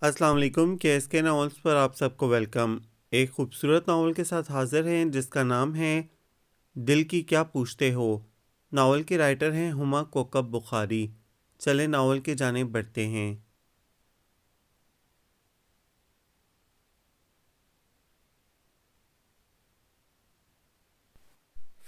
السلام علیکم کے کے ناولز پر آپ سب کو ویلکم۔ ایک خوبصورت ناول کے ساتھ حاضر ہیں جس کا نام ہے دل کی کیا پوچھتے ہو۔ ناول کے رائٹر ہیں ہما کوکب بخاری۔ چلیں ناول کی جانب بڑھتے ہیں۔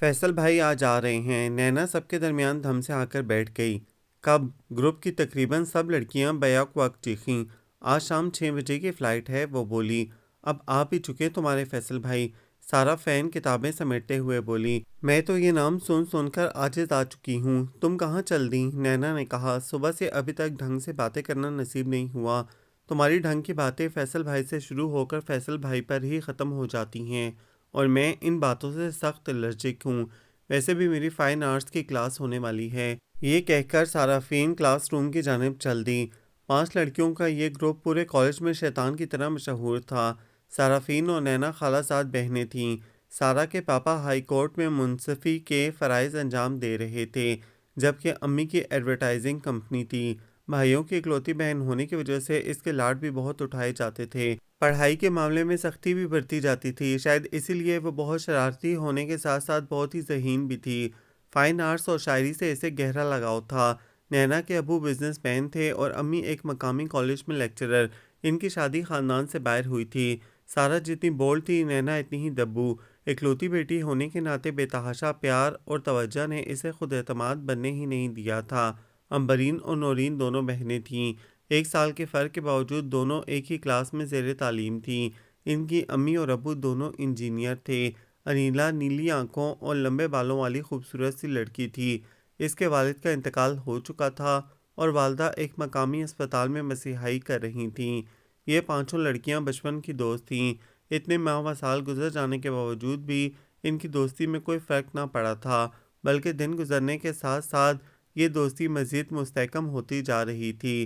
فیصل بھائی آج آ رہے ہیں۔ نینا سب کے درمیان دھم سے آ کر بیٹھ گئی۔ کب؟ گروپ کی تقریباً سب لڑکیاں بیک وقت چیخیں۔ آج شام 6 بجے کی فلائٹ ہے، وہ بولی۔ اب آ بھی چکے تمہارے فیصل بھائی، سارا فین کتابیں سمیٹتے ہوئے بولی۔ میں تو یہ نام سن سن کر عاجز آ چکی ہوں۔ تم کہاں چل دیں؟ نینا نے کہا، صبح سے ابھی تک ڈھنگ سے باتیں کرنا نصیب نہیں ہوا۔ تمہاری ڈھنگ کی باتیں فیصل بھائی سے شروع ہو کر فیصل بھائی پر ہی ختم ہو جاتی ہیں، اور میں ان باتوں سے سخت الرجک ہوں۔ ویسے بھی میری فائن آرٹس کی کلاس ہونے والی ہے۔ یہ کہہ کر صارفین کلاس روم کی جانب چل دی۔ 5 لڑکیوں کا یہ گروپ پورے کالج میں شیطان کی طرح مشہور تھا۔ صارفین اور نینا خالہ زاد بہنیں تھیں۔ سارا کے پاپا ہائی کورٹ میں منصفی کے فرائض انجام دے رہے تھے، جبکہ امی کی ایڈورٹائزنگ کمپنی تھی۔ بھائیوں کی اکلوتی بہن ہونے کی وجہ سے اس کے لاڈ بھی بہت اٹھائے جاتے تھے۔ پڑھائی کے معاملے میں سختی بھی برتی جاتی تھی، شاید اسی لیے وہ بہت شرارتی ہونے کے ساتھ ساتھ بہت ہی ذہین بھی تھی۔ فائن آرٹس اور شاعری سے اسے گہرا لگاؤ تھا۔ نینا کے ابو بزنس مین تھے اور امی ایک مقامی کالج میں لیکچرر۔ ان کی شادی خاندان سے باہر ہوئی تھی۔ سارا جتنی بولڈ تھی، نینا اتنی ہی دبو۔ اکلوتی بیٹی ہونے کے ناطے بے تحاشا پیار اور توجہ نے اسے خود اعتماد بننے ہی نہیں دیا تھا۔ امبرین اور نورین دونوں بہنیں تھیں۔ 1 سال کے فرق کے باوجود دونوں ایک ہی کلاس میں زیر تعلیم تھیں۔ ان کی امی اور ابو دونوں انجینئر تھے۔ انیلا نیلی آنکھوں اور لمبے بالوں والی خوبصورت سی لڑکی تھی۔ اس کے والد کا انتقال ہو چکا تھا اور والدہ ایک مقامی اسپتال میں مسیحائی کر رہی تھیں۔ یہ 5 لڑکیاں بچپن کی دوست تھیں۔ اتنے ماہ و سال گزر جانے کے باوجود بھی ان کی دوستی میں کوئی فرق نہ پڑا تھا، بلکہ دن گزرنے کے ساتھ ساتھ یہ دوستی مزید مستحکم ہوتی جا رہی تھی۔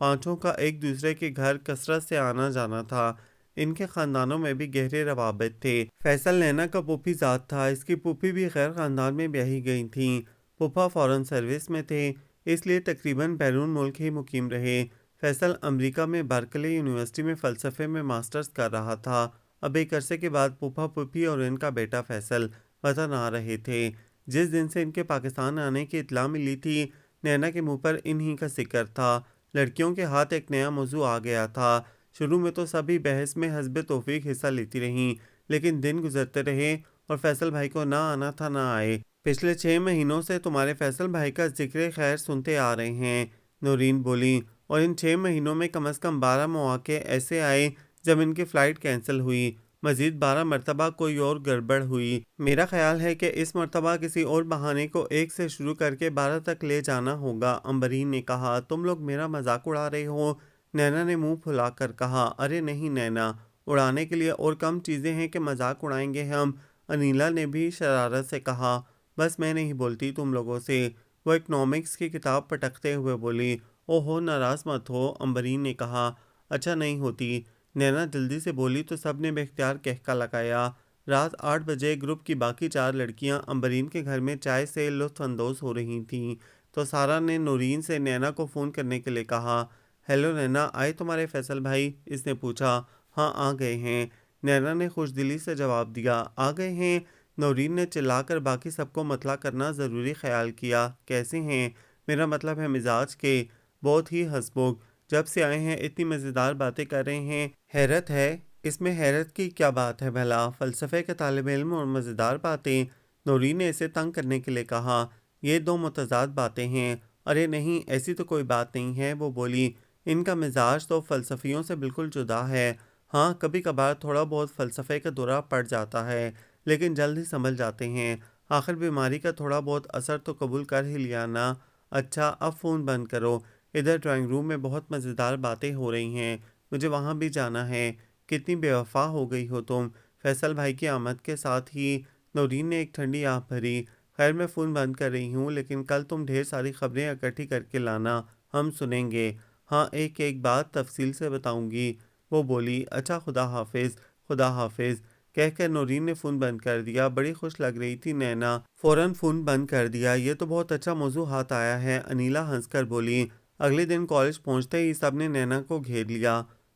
5 کا ایک دوسرے کے گھر کثرت سے آنا جانا تھا۔ ان کے خاندانوں میں بھی گہرے روابط تھے۔ فیصل نینا کا پھوپھی زاد تھا۔ اس کی پھوپھی بھی غیر خاندان میں بیاہی گئی تھیں۔ پھوپھا فورن سروس میں تھے، اس لیے تقریباً بیرون ملک ہی مقیم رہے۔ فیصل امریکہ میں برکلے یونیورسٹی میں فلسفے میں ماسٹرز کر رہا تھا۔ اب ایک عرصے کے بعد پھوپھا پھوپھی اور ان کا بیٹا فیصل وطن آ رہے تھے۔ جس دن سے ان کے پاکستان آنے کی اطلاع ملی تھی، نینا کے منہ پر انہی کا ذکر تھا۔ لڑکیوں کے ہاتھ ایک نیا موضوع آ گیا تھا۔ شروع میں تو سبھی بحث میں حسب توفیق حصہ لیتی رہیں، لیکن دن گزرتے رہے اور فیصل بھائی کو نہ آنا تھا نہ آئے۔ پچھلے 6 مہینوں سے تمہارے فیصل بھائی کا ذکر خیر سنتے آ رہے ہیں، نورین بولی، اور ان 6 مہینوں میں کم از کم 12 مواقع ایسے آئے جب ان کی فلائٹ کینسل ہوئی۔ مزید 12 مرتبہ کوئی اور گڑبڑ ہوئی۔ میرا خیال ہے کہ اس مرتبہ کسی اور بہانے کو 1 سے شروع کر کے 12 تک لے جانا ہوگا، امبرین نے کہا۔ تم لوگ میرا مذاق اڑا رہے ہو؟ نینا نے منہ پھلا کر کہا۔ ارے نہیں نینا، اڑانے کے لیے اور کم چیزیں ہیں کہ مذاق اڑائیں گے ہم، انیلا نے بھی شرارت سے کہا۔ بس میں نہیں بولتی تم لوگوں سے، وہ اکنامکس کی کتاب پٹکتے ہوئے بولی۔ اوہو ناراض مت ہو، امبرین نے کہا۔ اچھا نہیں ہوتی، نینا جلدی سے بولی تو سب نے بے اختیار کہکا لگایا۔ رات 8 بجے گروپ کی باقی 4 لڑکیاں امبرین کے گھر میں چائے سے لطف اندوز ہو رہی تھیں تو سارا نے نورین سے نینا کو فون کرنے کے لیے کہا۔ ہیلو نینا، آئے تمہارے فیصل بھائی؟ اس نے پوچھا۔ ہاں آ گئے ہیں، نینا نے خوش دلی سے جواب دیا۔ آ گئے ہیں؟ نورین نے چلا کر باقی سب کو مطلع کرنا ضروری خیال کیا۔ کیسے ہیں؟ میرا مطلب ہے مزاج کے۔ بہت ہی ہسبوک، جب سے آئے ہیں اتنی مزیدار باتیں کر رہے ہیں، حیرت ہے۔ اس میں حیرت کی کیا بات ہے بھلا؟ فلسفے کے طالب علم اور مزیدار باتیں، نورین نے اسے تنگ کرنے کے لیے کہا۔ یہ 2 متضاد باتیں ہیں۔ ارے نہیں، ایسی تو کوئی بات نہیں ہے، وہ بولی۔ ان کا مزاج تو فلسفیوں سے بالکل جدا ہے۔ ہاں کبھی کبھار تھوڑا بہت فلسفے کا دورہ پڑ جاتا ہے، لیکن جلد ہی سنبھل جاتے ہیں۔ آخر بیماری کا تھوڑا بہت اثر تو قبول کر ہی لیا نا۔ اچھا اب فون بند کرو، ادھر ڈرائنگ روم میں بہت مزیدار باتیں ہو رہی ہیں، مجھے وہاں بھی جانا ہے۔ کتنی بے وفا ہو گئی ہو تم۔ فیصل بھائی کی آمد کے ساتھ ہی نورین نے ایک ٹھنڈی آہ بھری۔ خیر میں فون بند کر رہی ہوں، لیکن کل تم ڈھیر ساری خبریں اکٹھی کر کے لانا، ہم سنیں گے۔ ہاں ایک ایک بات تفصیل سے بتاؤں گی، وہ بولی۔ اچھا خدا حافظ، خدا حافظ کہہ کر نورین نے فون بند کر دیا۔ بڑی خوش لگ رہی تھی نینا، فوراً فون بند کر دیا۔ یہ تو بہت اچھا موضوع ہاتھ آیا ہے، انیلا ہنس کر بولی۔ اگلے دن کالج پہنچتے ہی سب نے نینا کو گھیر لیا۔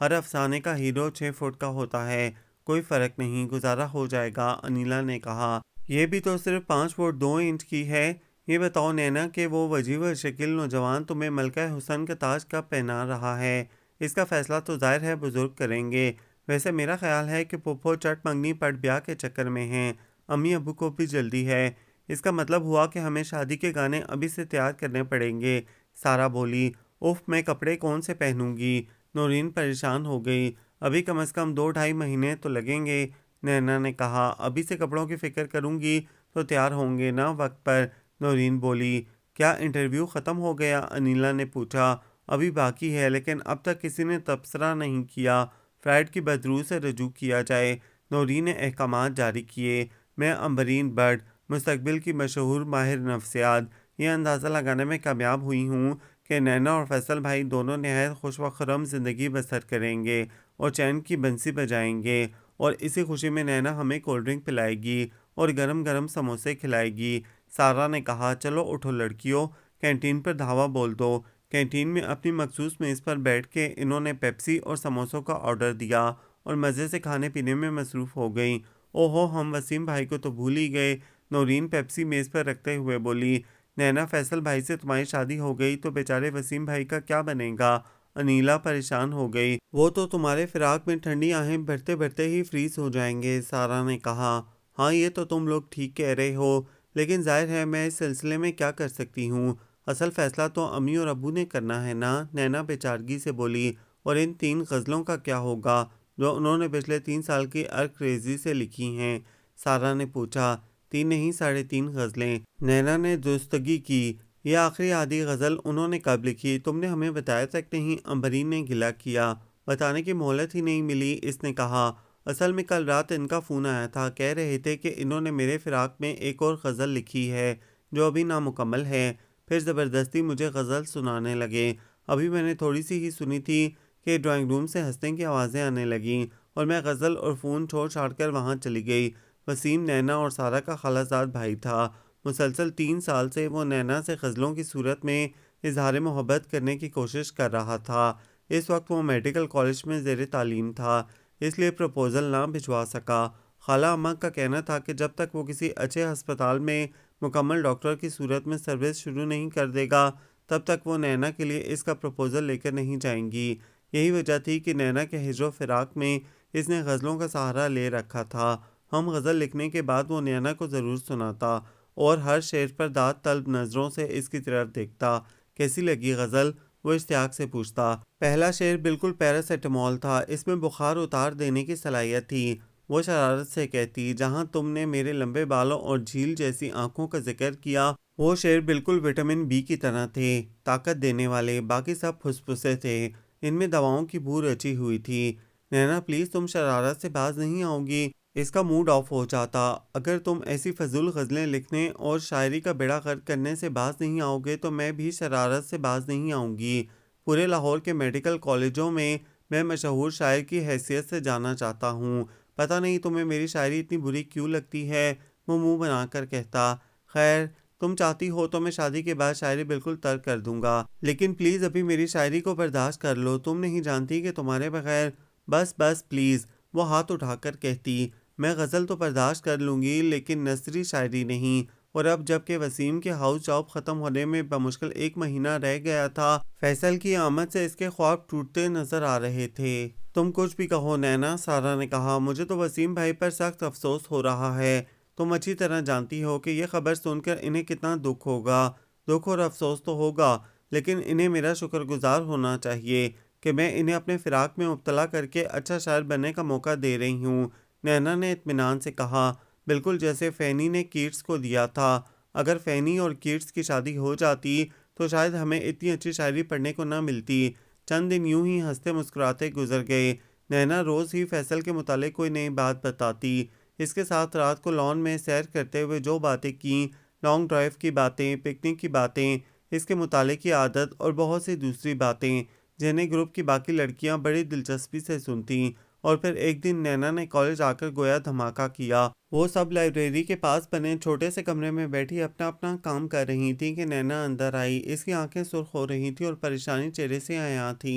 ہر افسانے کا ہیرو 6 فٹ کا ہوتا ہے، کوئی فرق نہیں، گزارا ہو جائے گا، انیلا نے کہا۔ یہ بھی تو صرف 5 فٹ 2 انچ کی ہے۔ یہ بتاؤ نینا کہ وہ وجیح شکل نوجوان تمہیں ملکہ حسن کا تاج کب پہنا رہا ہے؟ اس کا فیصلہ تو ظاہر ہے بزرگ کریں گے۔ ویسے میرا خیال ہے کہ پھپھو چٹ منگنی پٹ بیاہ کے چکر میں ہیں، امی ابو کو بھی جلدی ہے۔ اس کا مطلب ہوا کہ ہمیں شادی کے گانے ابھی سے تیار کرنے پڑیں گے، سارا بولی۔ اف، میں کپڑے کون سے پہنوں گی؟ نورین پریشان ہو گئی۔ ابھی کم از کم 2 ڈھائی مہینے تو لگیں گے، نینا نے کہا۔ ابھی سے کپڑوں کی فکر کروں گی تو تیار ہوں گے نا وقت پر، نورین بولی۔ کیا انٹرویو ختم ہو گیا؟ انیلا نے پوچھا۔ ابھی باقی ہے، لیکن اب تک کسی نے تبصرہ نہیں کیا۔ فرائیڈ کی بدرو سے رجوع کیا جائے، نورین نے احکامات جاری کیے۔ میں امبرین بٹ، مستقبل کی مشہور ماہر نفسیات، یہ اندازہ لگانے میں کامیاب ہوئی ہوں کہ نینا اور فیصل بھائی دونوں نہایت خوش و خرم زندگی بسر کریں گے اور چین کی بنسی بجائیں گے، اور اسی خوشی میں نینا ہمیں کولڈ ڈرنک پلائے گی اور گرم گرم سموسے کھلائے گی۔ سارا نے کہا۔ چلو اٹھو لڑکیوں، کینٹین پر دھاوا بول دو۔ کینٹین میں اپنی مخصوص میز پر بیٹھ کے انہوں نے پیپسی اور سموسوں کا آرڈر دیا اور مزے سے کھانے پینے میں مصروف ہو گئیں۔ اوہو، ہم وسیم بھائی کو تو بھول ہی گئے، نورین پیپسی میز پر رکھتے ہوئے بولی۔ نینا، فیصل بھائی سے تمہاری شادی ہو گئی تو بیچارے وسیم بھائی کا کیا بنے گا؟ انیلا پریشان ہو گئی۔ وہ تو تمہارے فراق میں ٹھنڈی آہیں بھرتے بھرتے ہی فریز ہو جائیں گے، سارا نے کہا۔ ہاں، یہ تو تم لوگ ٹھیک کہہ رہے ہو، لیکن ظاہر ہے میں اس سلسلے میں کیا کر سکتی ہوں؟ اصل فیصلہ تو امی اور ابو نے کرنا ہے نا، نینا بیچارگی سے بولی۔ اور ان 3 غزلوں کا کیا ہوگا جو انہوں نے پچھلے 3 سال کی ارک ریزی سے لکھی ہیں؟ سارا نے پوچھا۔ 3 نہیں، 3.5 غزلیں، نینا نے درستگی کی۔ یہ آخری آدھی غزل انہوں نے کب لکھی؟ تم نے ہمیں بتایا تک نہیں، امبرین نے گلہ کیا۔ بتانے کی مہلت ہی نہیں ملی، اس نے کہا۔ اصل میں کل رات ان کا فون آیا تھا، کہہ رہے تھے کہ انہوں نے میرے فراق میں ایک اور غزل لکھی ہے جو ابھی نامکمل ہے۔ پھر زبردستی مجھے غزل سنانے لگے۔ ابھی میں نے تھوڑی سی ہی سنی تھی کہ ڈرائنگ روم سے ہنسنے کی آوازیں آنے لگیں اور میں غزل اور فون چھوڑ چھاڑ کر وہاں چلی گئی۔ وسیم نینا اور سارا کا خالہ زاد بھائی تھا۔ مسلسل 3 سال سے وہ نینا سے غزلوں کی صورت میں اظہار محبت کرنے کی کوشش کر رہا تھا۔ اس وقت وہ میڈیکل کالج میں زیر تعلیم تھا، اس لیے پروپوزل نہ بھجوا سکا۔ خالہ اماں کا کہنا تھا کہ جب تک وہ کسی اچھے ہسپتال میں مکمل ڈاکٹر کی صورت میں سروس شروع نہیں کر دے گا، تب تک وہ نینا کے لیے اس کا پروپوزل لے کر نہیں جائیں گی۔ یہی وجہ تھی کہ نینا کے ہجر و فراق میں اس نے غزلوں کا سہارا لے رکھا تھا۔ ہم غزل لکھنے کے بعد وہ نینا کو ضرور سناتا اور ہر شعر پر داد طلب نظروں سے اس کی طرف دیکھتا۔ کیسی لگی غزل؟ وہ اشتیاق سے پوچھتا۔ پہلا شعر بالکل پیراسیٹامول تھا، اس میں بخار اتار دینے کی صلاحیت تھی، وہ شرارت سے کہتی۔ جہاں تم نے میرے لمبے بالوں اور جھیل جیسی آنکھوں کا ذکر کیا، وہ شعر بالکل وٹامن بی کی طرح تھے، طاقت دینے والے، باقی سب پھسپھسے تھے، ان میں دواؤں کی بو رچی ہوئی تھی۔ نینا پلیز، تم شرارت سے باز نہیں آؤ گی، اس کا موڈ آف ہو جاتا۔ اگر تم ایسی فضول غزلیں لکھنے اور شاعری کا بیڑا غرق کرنے سے باز نہیں آؤ گے تو میں بھی شرارت سے باز نہیں آؤں گی۔ پورے لاہور کے میڈیکل کالجوں میں میں مشہور شاعر کی حیثیت سے جانا چاہتا ہوں۔ پتہ نہیں تمہیں میری شاعری اتنی بری کیوں لگتی ہے، وہ منہ بنا کر کہتا۔ خیر، تم چاہتی ہو تو میں شادی کے بعد شاعری بالکل ترک کر دوں گا، لیکن پلیز ابھی میری شاعری کو برداشت کر لو، تم نہیں جانتی کہ تمہارے بغیر… بس بس پلیز، وہ ہاتھ اٹھا کر کہتی۔ میں غزل تو برداشت کر لوں گی لیکن نثری شاعری نہیں۔ اور اب جب کہ وسیم کے ہاؤس جاب ختم ہونے میں بمشکل 1 مہینہ رہ گیا تھا، فیصل کی آمد سے اس کے خواب ٹوٹتے نظر آ رہے تھے۔ تم کچھ بھی کہو نینا، سارا نے کہا، مجھے تو وسیم بھائی پر سخت افسوس ہو رہا ہے۔ تم اچھی طرح جانتی ہو کہ یہ خبر سن کر انہیں کتنا دکھ ہوگا۔ دکھ اور افسوس تو ہوگا، لیکن انہیں میرا شکر گزار ہونا چاہیے کہ میں انہیں اپنے فراق میں مبتلا کر کے اچھا شاعر بننے کا موقع دے رہی ہوں، نینا نے اطمینان سے کہا۔ بالکل جیسے فینی نے کیٹس کو دیا تھا۔ اگر فینی اور کیٹس کی شادی ہو جاتی تو شاید ہمیں اتنی اچھی شاعری پڑھنے کو نہ ملتی۔ چند دن یوں ہی ہنستے مسکراتے گزر گئے۔ نینا روز ہی فیصل کے متعلق کوئی نئی بات بتاتی۔ اس کے ساتھ رات کو لان میں سیر کرتے ہوئے جو باتیں کیں، لانگ ڈرائیو کی باتیں، پکنک کی باتیں، اس کے مطالعے کی عادت اور بہت سی دوسری باتیں جنہیں گروپ کی باقی لڑکیاں بڑی دلچسپی سے سنتیں۔ اور پھر ایک دن نینا نے کالج آ کر گویا دھماکہ کیا۔ وہ سب لائبریری کے پاس بنے چھوٹے سے کمرے میں بیٹھی اپنا اپنا کام کر رہی تھی کہ نینا اندر آئی۔ اس کی آنکھیں سرخ ہو رہی تھیں اور پریشانی چہرے سے عیاں تھی۔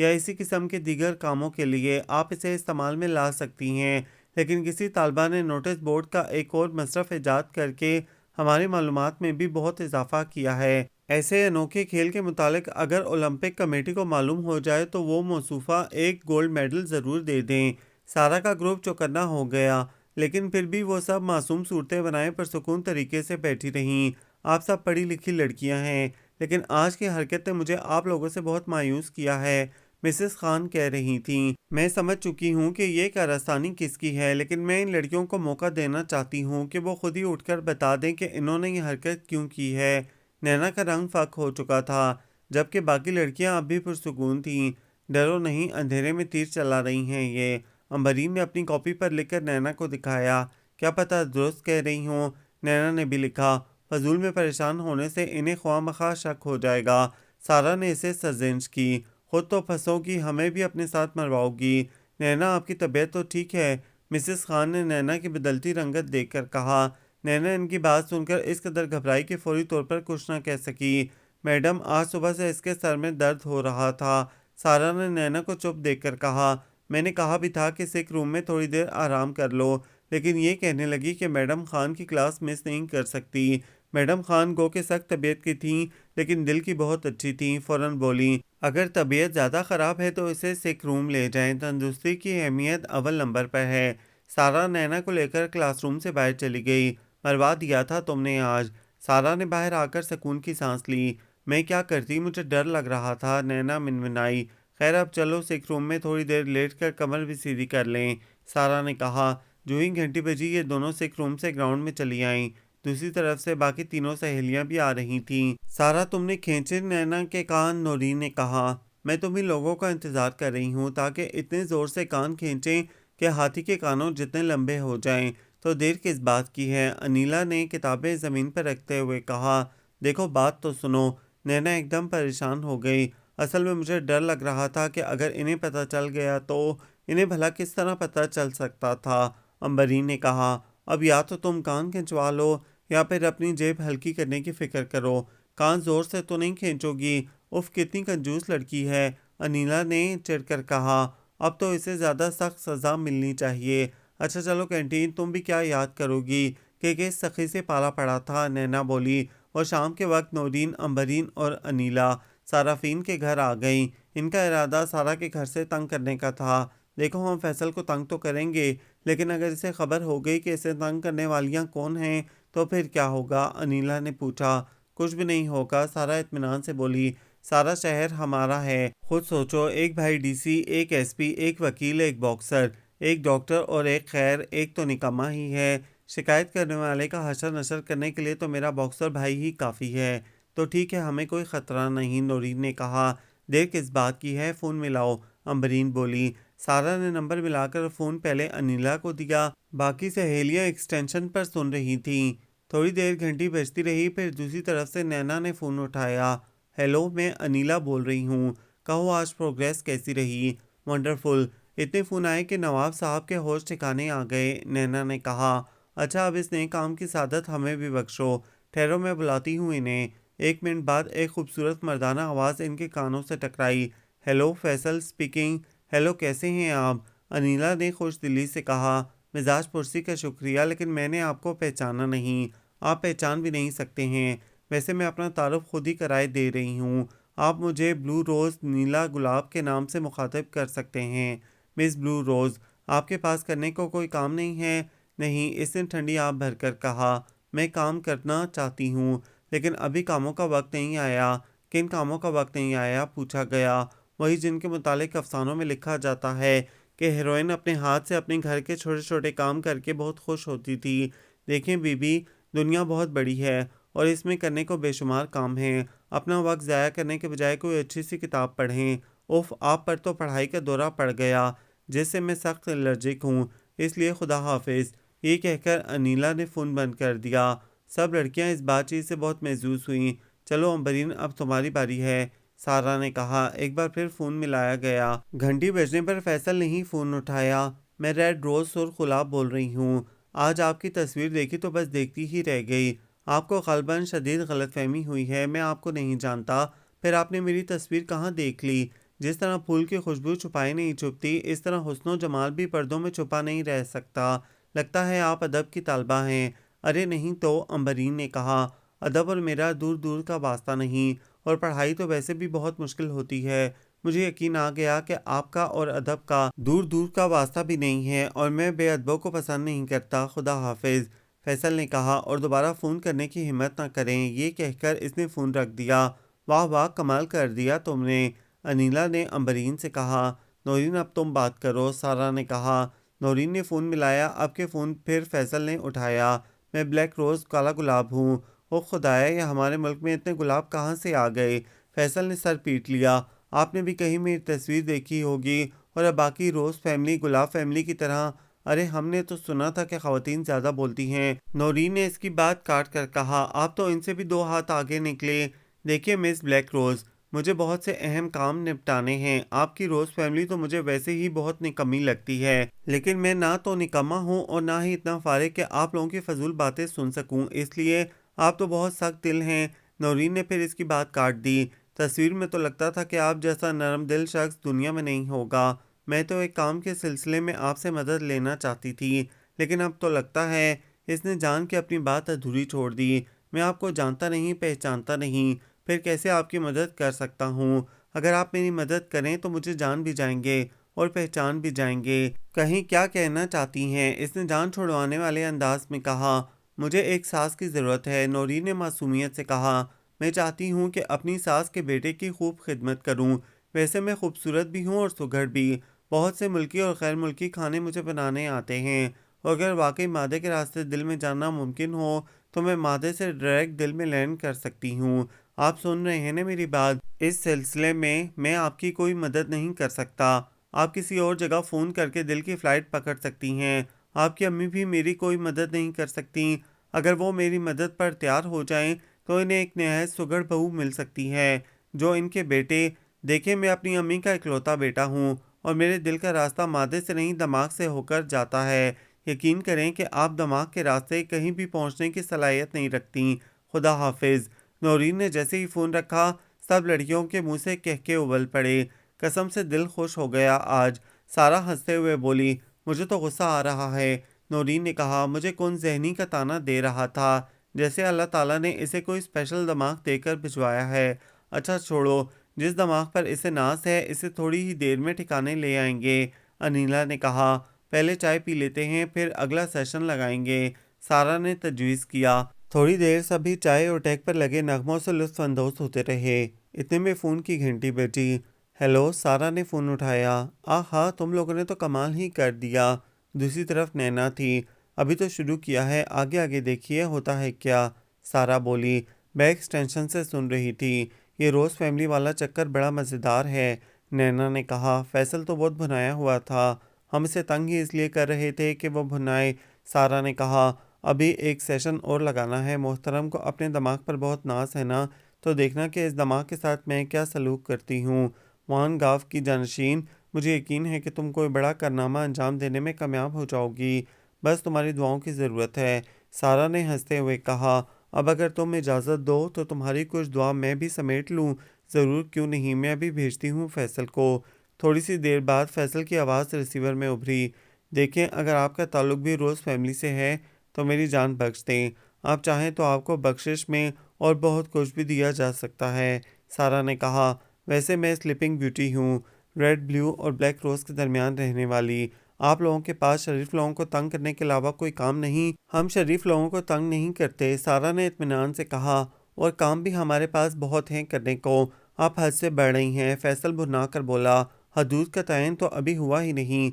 یا اسی قسم کے دیگر کاموں کے لیے آپ اسے استعمال میں لا سکتی ہیں، لیکن کسی طالبہ نے نوٹس بورڈ کا ایک اور مصرف ایجاد کر کے ہماری معلومات میں بھی بہت اضافہ کیا ہے۔ ایسے انوکھے کھیل کے متعلق اگر اولمپک کمیٹی کو معلوم ہو جائے تو وہ موصوفہ ایک گولڈ میڈل ضرور دے دیں۔ سارا کا گروپ چوکنا ہو گیا، لیکن پھر بھی وہ سب معصوم صورتیں بنائے پرسکون طریقے سے بیٹھی رہیں۔ آپ سب پڑھی لکھی لڑکیاں ہیں، لیکن آج کی حرکت نے مجھے آپ لوگوں سے بہت مایوس کیا ہے، مسز خان کہہ رہی تھیں۔ میں سمجھ چکی ہوں کہ یہ کارستانی کس کی ہے، لیکن میں ان لڑکیوں کو موقع دینا چاہتی ہوں کہ وہ خود ہی اٹھ کر بتا دیں کہ انہوں نے یہ حرکت کیوں کی ہے۔ نینا کا رنگ فک ہو چکا تھا، جبکہ باقی لڑکیاں اب بھی پرسکون تھیں۔ ڈرو نہیں، اندھیرے میں تیر چلا رہی ہیں یہ، امبرین نے اپنی کاپی پر لکھ کر نینا کو دکھایا۔ کیا پتہ درست کہہ رہی ہوں، نینا نے بھی لکھا۔ فضول میں پریشان ہونے سے انہیں خواہ مخواہ شک ہو جائے گا۔ سارا نے اسے سرزنش کی۔ خود تو پھنسو گی، ہمیں بھی اپنے ساتھ مرواؤ گی۔ نینا آپ کی طبیعت تو ٹھیک ہے؟ مسز خان نے نینا کی بدلتی رنگت دیکھ کر کہا۔ نینا ان کی بات سن کر اس قدر گھبرائی کہ فوری طور پر کچھ نہ کہہ سکی۔ میڈم، آج صبح سے اس کے سر میں درد ہو رہا تھا، سارا نے نینا کو چپ دیکھ کر کہا۔ میں نے کہا بھی تھا کہ سک روم میں تھوڑی دیر آرام کر لو، لیکن یہ کہنے لگی کہ میڈم خان کی کلاس مس نہیں کر سکتی۔ میڈم خان گو کہ سخت طبیعت کی تھیں، لیکن دل کی بہت اچھی تھیں، فوراً بولیں۔ اگر طبیعت زیادہ خراب ہے تو اسے سک روم لے جائیں، تندرستی کی اہمیت اول نمبر پر ہے۔ سارا نینا کو لے کر کلاس روم سے باہر چلی گئی۔ مروا دیا تھا تم نے آج، سارا نے باہر آ کر سکون کی سانس لی۔ میں کیا کرتی، مجھے ڈر لگ رہا تھا، نینا منمنائی۔ خیر اب چلو سک روم میں تھوڑی دیر لیٹ کر کمر بھی سیدھی کر لیں، سارا نے کہا۔ جو ہی گھنٹی بجی یہ دونوں سک روم سے گراؤنڈ میں چلی آئیں۔ دوسری طرف سے باقی تینوں سہیلیاں بھی آ رہی تھیں۔ سارا تم نے کھینچے نینا کے کان، نورین نے کہا۔ میں تمہیں لوگوں کا انتظار کر رہی ہوں تاکہ اتنے زور سے کان کھینچیں کہ ہاتھی کے کانوں جتنے لمبے ہو جائیں، تو دیر کس بات کی ہے، انیلا نے کتابیں زمین پر رکھتے ہوئے کہا۔ دیکھو بات تو سنو، نینا ایک دم پریشان ہو گئی۔ اصل میں مجھے ڈر لگ رہا تھا کہ اگر انہیں پتہ چل گیا تو انہیں بھلا کس طرح پتہ چل سکتا تھا، امبرین نے کہا۔ اب یا تو تم کان کھنچوا لو یا پھر اپنی جیب ہلکی کرنے کی فکر کرو، کان زور سے تو نہیں کھینچو گی، اف کتنی کنجوس لڑکی ہے، انیلا نے چڑھ کر کہا۔ اب تو اسے زیادہ سخت سزا ملنی چاہیے۔ اچھا چلو کینٹین، تم بھی کیا یاد کرو گی کہ کس سخی سے پالا پڑا تھا، نینا بولی۔ اور شام کے وقت نورین، امبرین اور انیلا صارفین کے گھر آ گئیں۔ ان کا ارادہ سارا کے گھر سے تنگ کرنے کا تھا۔ دیکھو ہم فیصل کو تنگ تو کریں گے، لیکن اگر اسے خبر ہو گئی کہ اسے تنگ کرنے والیاں کون ہیں تو پھر کیا ہوگا، انیلا نے پوچھا۔ کچھ بھی نہیں ہوگا، سارا اطمینان سے بولی۔ سارا شہر ہمارا ہے، خود سوچو، ایک بھائی ڈی سی، ایک ایس پی، ایک وکیل، ایک باکسر، ایک ڈاکٹر اور ایک خیر، ایک تو نکمہ ہی ہے۔ شکایت کرنے والے کا حشر نشر کرنے کے لیے تو میرا باکسر بھائی ہی کافی ہے۔ تو ٹھیک ہے، ہمیں کوئی خطرہ نہیں، نورین نے کہا۔ دیر کس بات کی ہے، فون ملاؤ، امبرین بولی۔ سارا نے نمبر ملا کر فون پہلے انیلا کو دیا، باقی سہیلیاں ایکسٹینشن پر سن رہی تھیں۔ تھوڑی دیر گھنٹی بجتی رہی، پھر دوسری طرف سے نینا نے فون اٹھایا۔ ہیلو، میں انیلا بول رہی ہوں، کہو آج پروگریس کیسی رہی؟ ونڈرفل، اتنے فون آئے کہ نواب صاحب کے ہوش ٹھکانے آ گئے، نینا نے کہا۔ اچھا اب اس نئے کام کی سعادت ہمیں بھی بخشو، ٹھہرو میں بلاتی ہوں انہیں۔ ایک منٹ بعد ایک خوبصورت مردانہ آواز ان کے کانوں سے ٹکرائی۔ Hello, Faisal speaking. ہیلو، کیسے ہیں آپ؟ انیلا نے خوش دلی سے کہا۔ مزاج پرسی کا شکریہ، لیکن میں نے آپ کو پہچانا نہیں، آپ پہچان بھی نہیں سکتے ہیں، ویسے میں اپنا تعارف خود ہی کرائے دے رہی ہوں، آپ مجھے بلو روز، نیلا گلاب کے نام سے مخاطب کر سکتے ہیں۔ مس بلو روز، آپ کے پاس کرنے کو کوئی کام نہیں ہے؟ نہیں، اس نے ٹھنڈی آب بھر کر کہا۔ میں کام کرنا چاہتی ہوں، لیکن ابھی کاموں کا وقت نہیں آیا۔ کن کاموں کا وقت نہیں آیا، پوچھا گیا۔ وہی جن کے متعلق افسانوں میں لکھا جاتا ہے کہ ہیروئن اپنے ہاتھ سے اپنے گھر کے چھوٹے چھوٹے کام کر کے بہت خوش ہوتی تھی۔ دیکھیں بی بی، دنیا بہت بڑی ہے اور اس میں کرنے کو بے شمار کام ہیں، اپنا وقت ضائع کرنے کے بجائے کوئی اچھی سی کتاب پڑھیں۔ اوف، آپ پر تو پڑھائی کا دورہ پڑ گیا، جس سے میں سخت الرجک ہوں، اس لیے خدا حافظ۔ یہ کہہ کر انیلا نے فون بند کر دیا۔ سب لڑکیاں اس بات چیت سے بہت محظوظ ہوئیں۔ چلو امبرین، اب تمہاری باری ہے، سارا نے کہا۔ ایک بار پھر فون ملایا گیا۔ گھنٹی بجنے پر فیصل نے ہی فون اٹھایا۔ میں ریڈ روز سرخ گلاب بول رہی ہوں، آج آپ کی تصویر دیکھی تو بس دیکھتی ہی رہ گئی، آپ کو غالباً شدید غلط فہمی ہوئی ہے، میں آپ کو نہیں جانتا، پھر آپ نے میری تصویر کہاں دیکھ لی؟ جس طرح پھول کی خوشبو چھپائی نہیں چھپتی، اس طرح حسن و جمال بھی پردوں میں چھپا نہیں رہ سکتا۔ لگتا ہے آپ ادب کی طالبہ ہیں۔ ارے نہیں تو، امبرین نے کہا، ادب اور میرا دور دور کا واسطہ نہیں، اور پڑھائی تو ویسے بھی بہت مشکل ہوتی ہے۔ مجھے یقین آ گیا کہ آپ کا اور ادب کا دور دور کا واسطہ بھی نہیں ہے، اور میں بے ادبوں کو پسند نہیں کرتا۔ خدا حافظ، فیصل نے کہا، اور دوبارہ فون کرنے کی ہمت نہ کریں۔ یہ کہہ کر اس نے فون رکھ دیا۔ واہ واہ، کمال کر دیا تم نے، انیلا نے امبرین سے کہا۔ نورین اب تم بات کرو، سارا نے کہا۔ نورین نے فون ملایا۔ اب کے فون پھر فیصل نے اٹھایا۔ میں بلیک روز کالا گلاب ہوں۔ او خدایا، یہ ہمارے ملک میں اتنے گلاب کہاں سے آ گئے؟ فیصل نے سر پیٹ لیا۔ آپ نے بھی کہیں میری تصویر دیکھی ہوگی، اور اب باقی روز فیملی گلاب فیملی کی طرح۔ ارے ہم نے تو سنا تھا کہ خواتین زیادہ بولتی ہیں، نورین نے اس کی بات کاٹ کر کہا۔ آپ تو ان سے بھی 2 ہاتھ آگے نکلے۔ دیکھیے مس بلیک روز، مجھے بہت سے اہم کام نپٹانے ہیں۔ آپ کی روز فیملی تو مجھے ویسے ہی بہت نکمی لگتی ہے، لیکن میں نہ تو نکما ہوں اور نہ ہی اتنا فارغ کہ آپ لوگوں کی فضول باتیں سن سکوں، اس لیے آپ تو بہت سخت دل ہیں۔ نورین نے پھر اس کی بات کاٹ دی۔ تصویر میں تو لگتا تھا کہ آپ جیسا نرم دل شخص دنیا میں نہیں ہوگا۔ میں تو ایک کام کے سلسلے میں آپ سے مدد لینا چاہتی تھی، لیکن اب تو لگتا ہے، اس نے جان کے اپنی بات ادھوری چھوڑ دی، میں آپ کو جانتا نہیں پہچانتا نہیں، پھر کیسے آپ کی مدد کر سکتا ہوں؟ اگر آپ میری مدد کریں تو مجھے جان بھی جائیں گے اور پہچان بھی جائیں گے۔ کہیں کیا کہنا چاہتی ہیں؟ اس نے جان چھڑوانے والے انداز میں کہا۔ مجھے ایک ساس کی ضرورت ہے، نورین نے معصومیت سے کہا۔ میں چاہتی ہوں کہ اپنی ساس کے بیٹے کی خوب خدمت کروں۔ ویسے میں خوبصورت بھی ہوں اور سگڑ بھی۔ بہت سے ملکی اور غیر ملکی کھانے مجھے بنانے آتے ہیں، اور اگر واقعی مادے کے راستے دل میں جاننا ممکن ہو تو میں مادے سے ڈائریکٹ دل میں لینڈ کر سکتی ہوں۔ آپ سن رہے ہیں نا میری بات؟ اس سلسلے میں آپ کی کوئی مدد نہیں کر سکتا۔ آپ کسی اور جگہ فون کر کے دل کی فلائٹ پکڑ سکتی ہیں۔ آپ کی امی بھی میری کوئی مدد نہیں کر سکتی۔ اگر وہ میری مدد پر تیار ہو جائیں تو انہیں ایک نہایت سگڑ بہو مل سکتی ہے، جو ان کے بیٹے، دیکھیں میں اپنی امی کا اکلوتا بیٹا ہوں، اور میرے دل کا راستہ مادے سے نہیں دماغ سے ہو کر جاتا ہے۔ یقین کریں کہ آپ دماغ کے راستے کہیں بھی پہنچنے کی صلاحیت نہیں رکھتی۔ خدا حافظ۔ نورین نے جیسے ہی فون رکھا، سب لڑکیوں کے منہ سے کہکے ابل پڑے۔ قسم سے دل خوش ہو گیا آج، سارا ہنستے ہوئے بولی۔ مجھے تو غصہ آ رہا ہے، نورین نے کہا۔ مجھے کون ذہنی کا تانا دے رہا تھا، جیسے اللہ تعالیٰ نے اسے کوئی اسپیشل دماغ دے کر بھجوایا ہے۔ اچھا چھوڑو، جس دماغ پر اسے ناز ہے اسے تھوڑی ہی دیر میں ٹھکانے لے آئیں گے، انیلا نے کہا۔ پہلے چائے پی لیتے ہیں، پھر اگلا سیشن لگائیں گے، سارا نے تجویز کیا۔ تھوڑی دیر سبھی چائے اور ٹیک پر لگے نغموں سے لطف اندوز ہوتے رہے۔ اتنے میں فون کی گھنٹی بجی۔ ہیلو، سارا نے فون اٹھایا۔ آہا، تم لوگوں نے تو کمال ہی کر دیا۔ دوسری طرف نینا تھی۔ ابھی تو شروع کیا ہے، آگے آگے دیکھیے ہوتا ہے کیا، سارا بولی۔ بیک ایکسٹینشن سے سن رہی تھی۔ یہ روز فیملی والا چکر بڑا مزیدار ہے، نینا نے کہا۔ فیصل تو بہت بھنایا ہوا تھا، ہم اسے تنگ ہی اس لیے کر رہے تھے کہ وہ بھنائے، سارا نے کہا۔ ابھی ایک سیشن اور لگانا ہے، محترم کو اپنے دماغ پر بہت ناز ہے نا، تو دیکھنا کہ اس دماغ کے ساتھ میں کیا سلوک کرتی ہوں۔ وان گاو کی جانشین، مجھے یقین ہے کہ تم کوئی بڑا کارنامہ انجام دینے میں کامیاب ہو جاؤ گی، بس تمہاری دعاؤں کی ضرورت ہے، سارا نے ہنستے ہوئے کہا۔ اب اگر تم اجازت دو تو تمہاری کچھ دعا میں بھی سمیٹ لوں؟ ضرور، کیوں نہیں، میں ابھی بھیجتی ہوں فیصل کو۔ تھوڑی سی دیر بعد فیصل کی آواز ریسیور میں ابھری۔ دیکھیں، اگر آپ کا تعلق بھی روز فیملی سے ہے تو میری جان بخش دیں، آپ چاہیں تو آپ کو بخشش میں اور بہت کچھ بھی دیا جا سکتا ہے، سارا نے کہا۔ ویسے میں سلیپنگ بیوٹی ہوں، ریڈ بلیو اور بلیک روز کے درمیان رہنے والی۔ آپ لوگوں کے پاس شریف لوگوں کو تنگ کرنے کے علاوہ کوئی کام نہیں؟ ہم شریف لوگوں کو تنگ نہیں کرتے، سارا نے اطمینان سے کہا، اور کام بھی ہمارے پاس بہت ہیں کرنے کو، آپ حد سے بڑھ رہی ہیں، فیصل بھرنا کر بولا۔ حدود کا تعین تو ابھی ہوا ہی نہیں،